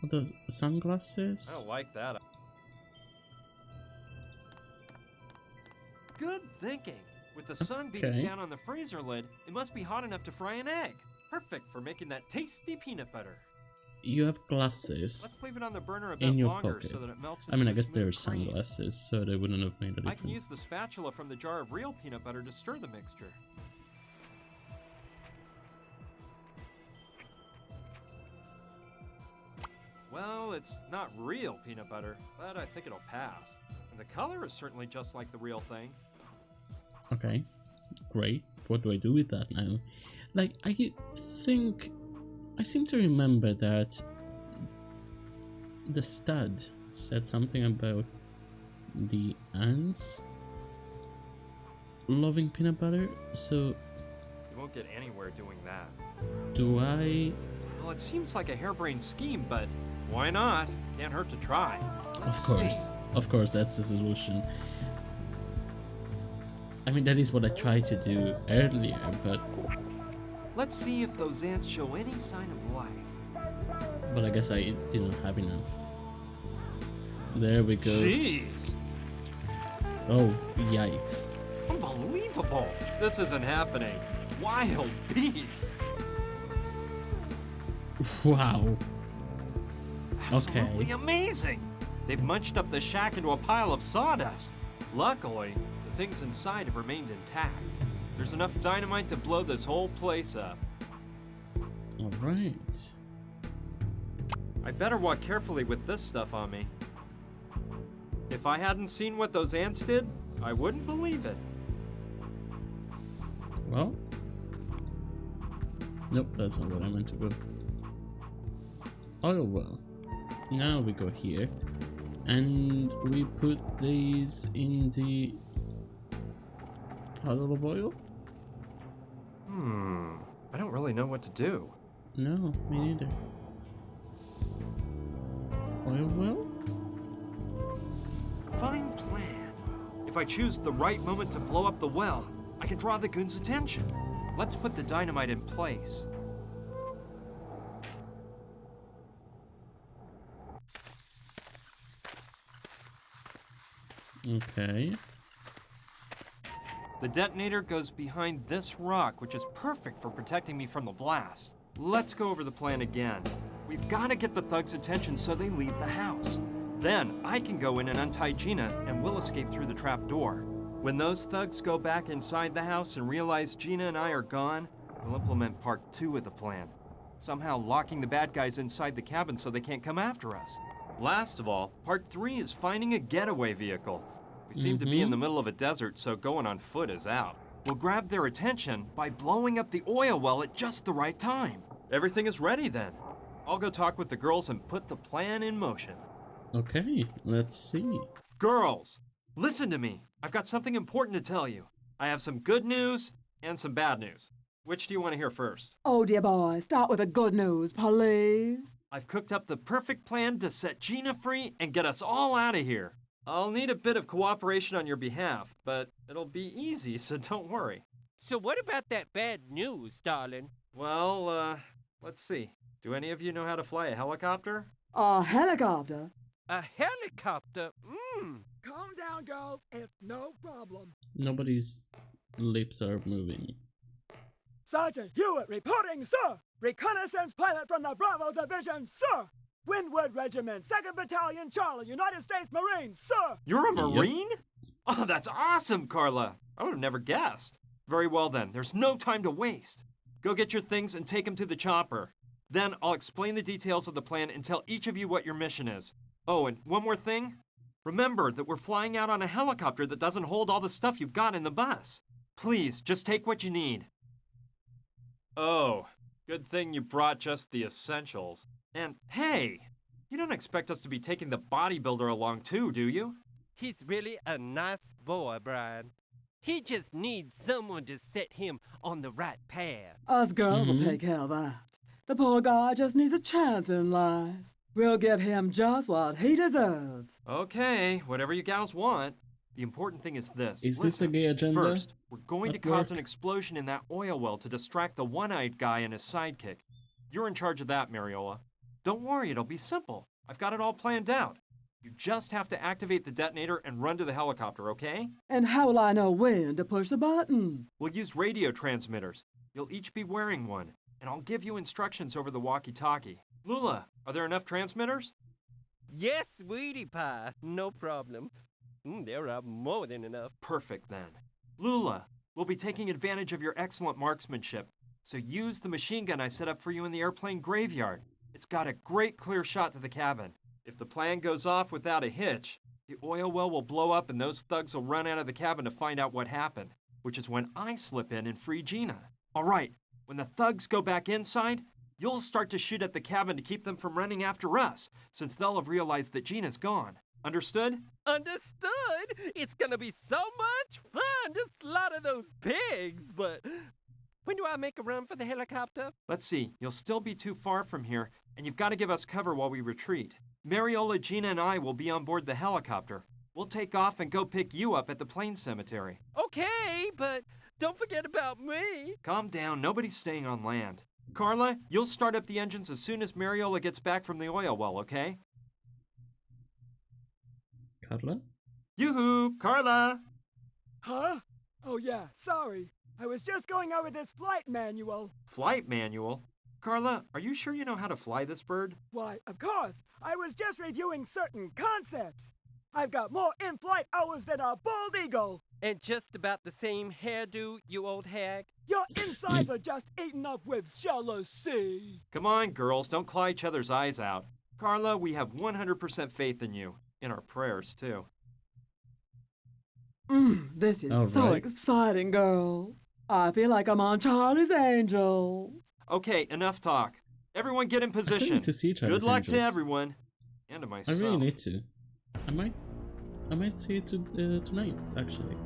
Or the I sunglasses? don't like that. Good thinking! With the sun beating Okay. down on the freezer lid, it must be hot enough to fry an egg. Perfect for making that tasty peanut butter. You have Let's glasses leave it on the burner a bit in your longer pocket. so that it melts I mean, into I a guess they're smooth cream. sunglasses, so they wouldn't have made a I can use difference. the spatula from the jar of real peanut butter to stir the mixture. Well, it's not real peanut butter, but I think it'll pass. And the color is certainly just like the real thing. Okay, great. What do I do with that now? Like, I think... I seem to remember that the stud said something about the ants loving peanut butter, so You won't get anywhere doing that. do I... Well, it seems like a harebrained scheme, but why not? Can't hurt to try. Let's see. Of course, that's the solution. I mean, that is what I tried to do earlier, but Let's see if those ants show any sign of life. I guess I didn't have enough. There we go. Jeez! Oh, yikes. Unbelievable! This isn't happening. Wild beasts! Wow. Absolutely Okay. amazing! They've munched up the shack into a pile of sawdust. Luckily, the things inside have remained intact. There's enough dynamite to blow this whole place up. Alright. I better walk carefully with this stuff on me. If I hadn't seen what those ants did, I wouldn't believe it. Well. Nope, that's not what I meant to go. Oh well. Now we go here. And we put these in the puddle of oil? I don't really know what to do. No, me neither. oil well? Fine plan. If I choose the right moment to blow up the well, I can draw the goons' attention. Let's put the dynamite in place. Okay. The detonator goes behind this rock, which is perfect for protecting me from the blast. Let's go over the plan again. We've got to get the thugs' attention so they leave the house. Then I can go in and untie Gina, and we'll escape through the trap door. When those thugs go back inside the house and realize Gina and I are gone, we'll implement part 2 of the plan. Somehow locking the bad guys inside the cabin so they can't come after us. Last of all, part 3 is finding a getaway vehicle. We seem to be in the middle of a desert, so going on foot is out. We'll grab their attention by blowing up the oil well at just the right time. Everything is ready then. I'll go talk with the girls and put the plan in motion. Okay, let's see. Girls, listen to me. I've got something important to tell you. I have some good news and some bad news. Which do you want to hear first? Oh, dear boy, start with the good news, please. I've cooked up the perfect plan to set Gina free and get us all out of here. I'll need a bit of cooperation on your behalf, but it'll be easy, so don't worry. So what about that bad news, darling? Well, let's see. Do any of you know how to fly a helicopter? A helicopter? A helicopter? Calm down, girls. It's no problem. Nobody's lips are moving. Sergeant Hewitt reporting, sir. Reconnaissance pilot from the Bravo Division, sir. Windward Regiment, 2nd Battalion, Charlie, United States Marines, sir. You're a Yep. Marine? Oh, that's awesome, Carla. I would have never guessed. Very well then, there's no time to waste. Go get your things and take them to the chopper. Then I'll explain the details of the plan and tell each of you what your mission is. Oh, and one more thing. Remember that we're flying out on a helicopter that doesn't hold all the stuff you've got in the bus. Please, just take what you need. Oh, good thing you brought just the essentials. And hey, you don't expect us to be taking the bodybuilder along too, do you? He's really a nice boy, Brian. He just needs someone to set him on the right path. Us girls will take care of that. The poor guy just needs a chance in life. We'll give him just what he deserves. Okay, whatever you gals want. The important thing is this. Is this the Listen, gay agenda? First, we're going to at cause work? an explosion in that oil well to distract the one-eyed guy and his sidekick. You're in charge of that, Mariola. Don't worry, it'll be simple. I've got it all planned out. You just have to activate the detonator and run to the helicopter, okay? And how will I know when to push the button? We'll use radio transmitters. You'll each be wearing one, and I'll give you instructions over the walkie-talkie. Lula, are there enough transmitters? Yes, sweetie pie, no problem. There are more than enough. Perfect then. Lula, we'll be taking advantage of your excellent marksmanship, so use the machine gun I set up for you in the airplane graveyard. It's got a great clear shot to the cabin. If the plan goes off without a hitch, the oil well will blow up and those thugs will run out of the cabin to find out what happened, which is when I slip in and free Gina. All right, when the thugs go back inside, you'll start to shoot at the cabin to keep them from running after us, since they'll have realized that Gina's gone. Understood? Understood? It's gonna be so much fun to slaughter those pigs, but when do I make a run for the helicopter? Let's see, you'll still be too far from here, and you've got to give us cover while we retreat. Mariola, Gina, and I will be on board the helicopter. We'll take off and go pick you up at the plane cemetery. Okay, but don't forget about me. Calm down, nobody's staying on land. Carla, you'll start up the engines as soon as Mariola gets back from the oil well, okay? Carla? Yoo-hoo, Carla! Huh? Oh yeah, sorry. I was just going over this flight manual. Flight manual? Carla, are you sure you know how to fly this bird? Why, of course. I was just reviewing certain concepts. I've got more in-flight hours than a bald eagle. And just about the same hairdo, you old hag. Your insides are just eaten up with jealousy. Come on, girls, don't claw each other's eyes out. Carla, we have 100% faith in you. In our prayers, too. This is All so right. exciting, girls. I feel like I'm on Charlie's Angels. Okay, enough talk. Everyone get in I still position. need to see Charlie's Good luck to Angels. everyone. And to I myself. really need to. I might see it tonight, actually.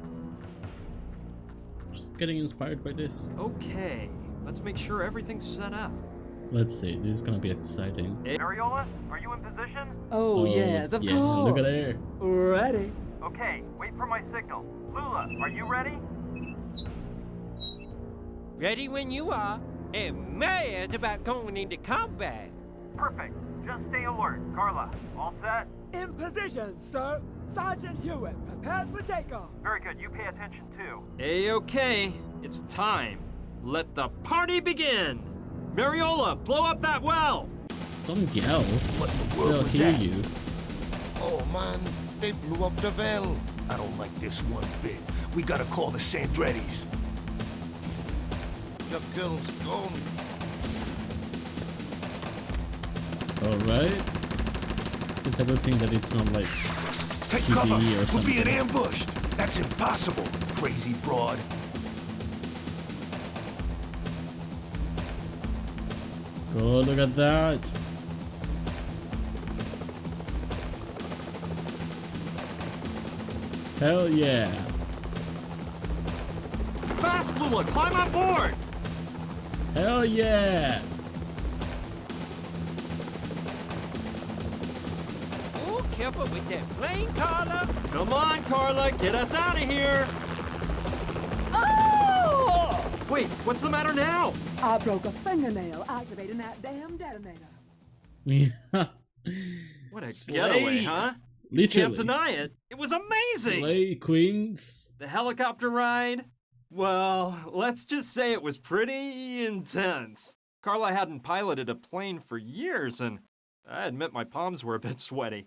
Just getting inspired by this. Okay, let's make sure everything's set up. Let's see, this is gonna be exciting. Hey, Mariola, are you in position? Oh, yes, of yeah, course. look at there. Ready. Okay, wait for my signal. Lula, are you ready? Ready when you are, and mad about going into combat. Perfect. Just stay alert. Carla, all set? In position, sir. Sergeant Hewitt, prepared for takeoff. Very good. You pay attention too. A-okay. It's time. Let the party begin. Mariola, blow up that well. Don't yell. What in the world They'll was hear that? you. Oh man, they blew up the well. I don't like this one bit. We gotta call the Sandrettis. Your girl's gone. Alright. It's a good thing that it's not like Take TDE cover! or We're something. being ambushed! That's impossible, crazy broad. Oh, look at that. Hell yeah. Fast, Lula, climb on board. Hell yeah. Oh, careful with that plane, Carla. Come on, Carla, get us out of here. Oh! Wait, what's the matter now? I broke a fingernail activating that damn detonator. Yeah. What a Slay. getaway, huh? Literally. Can't deny it. It was amazing. Slay Queens. The helicopter ride? Well, let's just say it was pretty intense. Carla hadn't piloted a plane for years, and I admit my palms were a bit sweaty.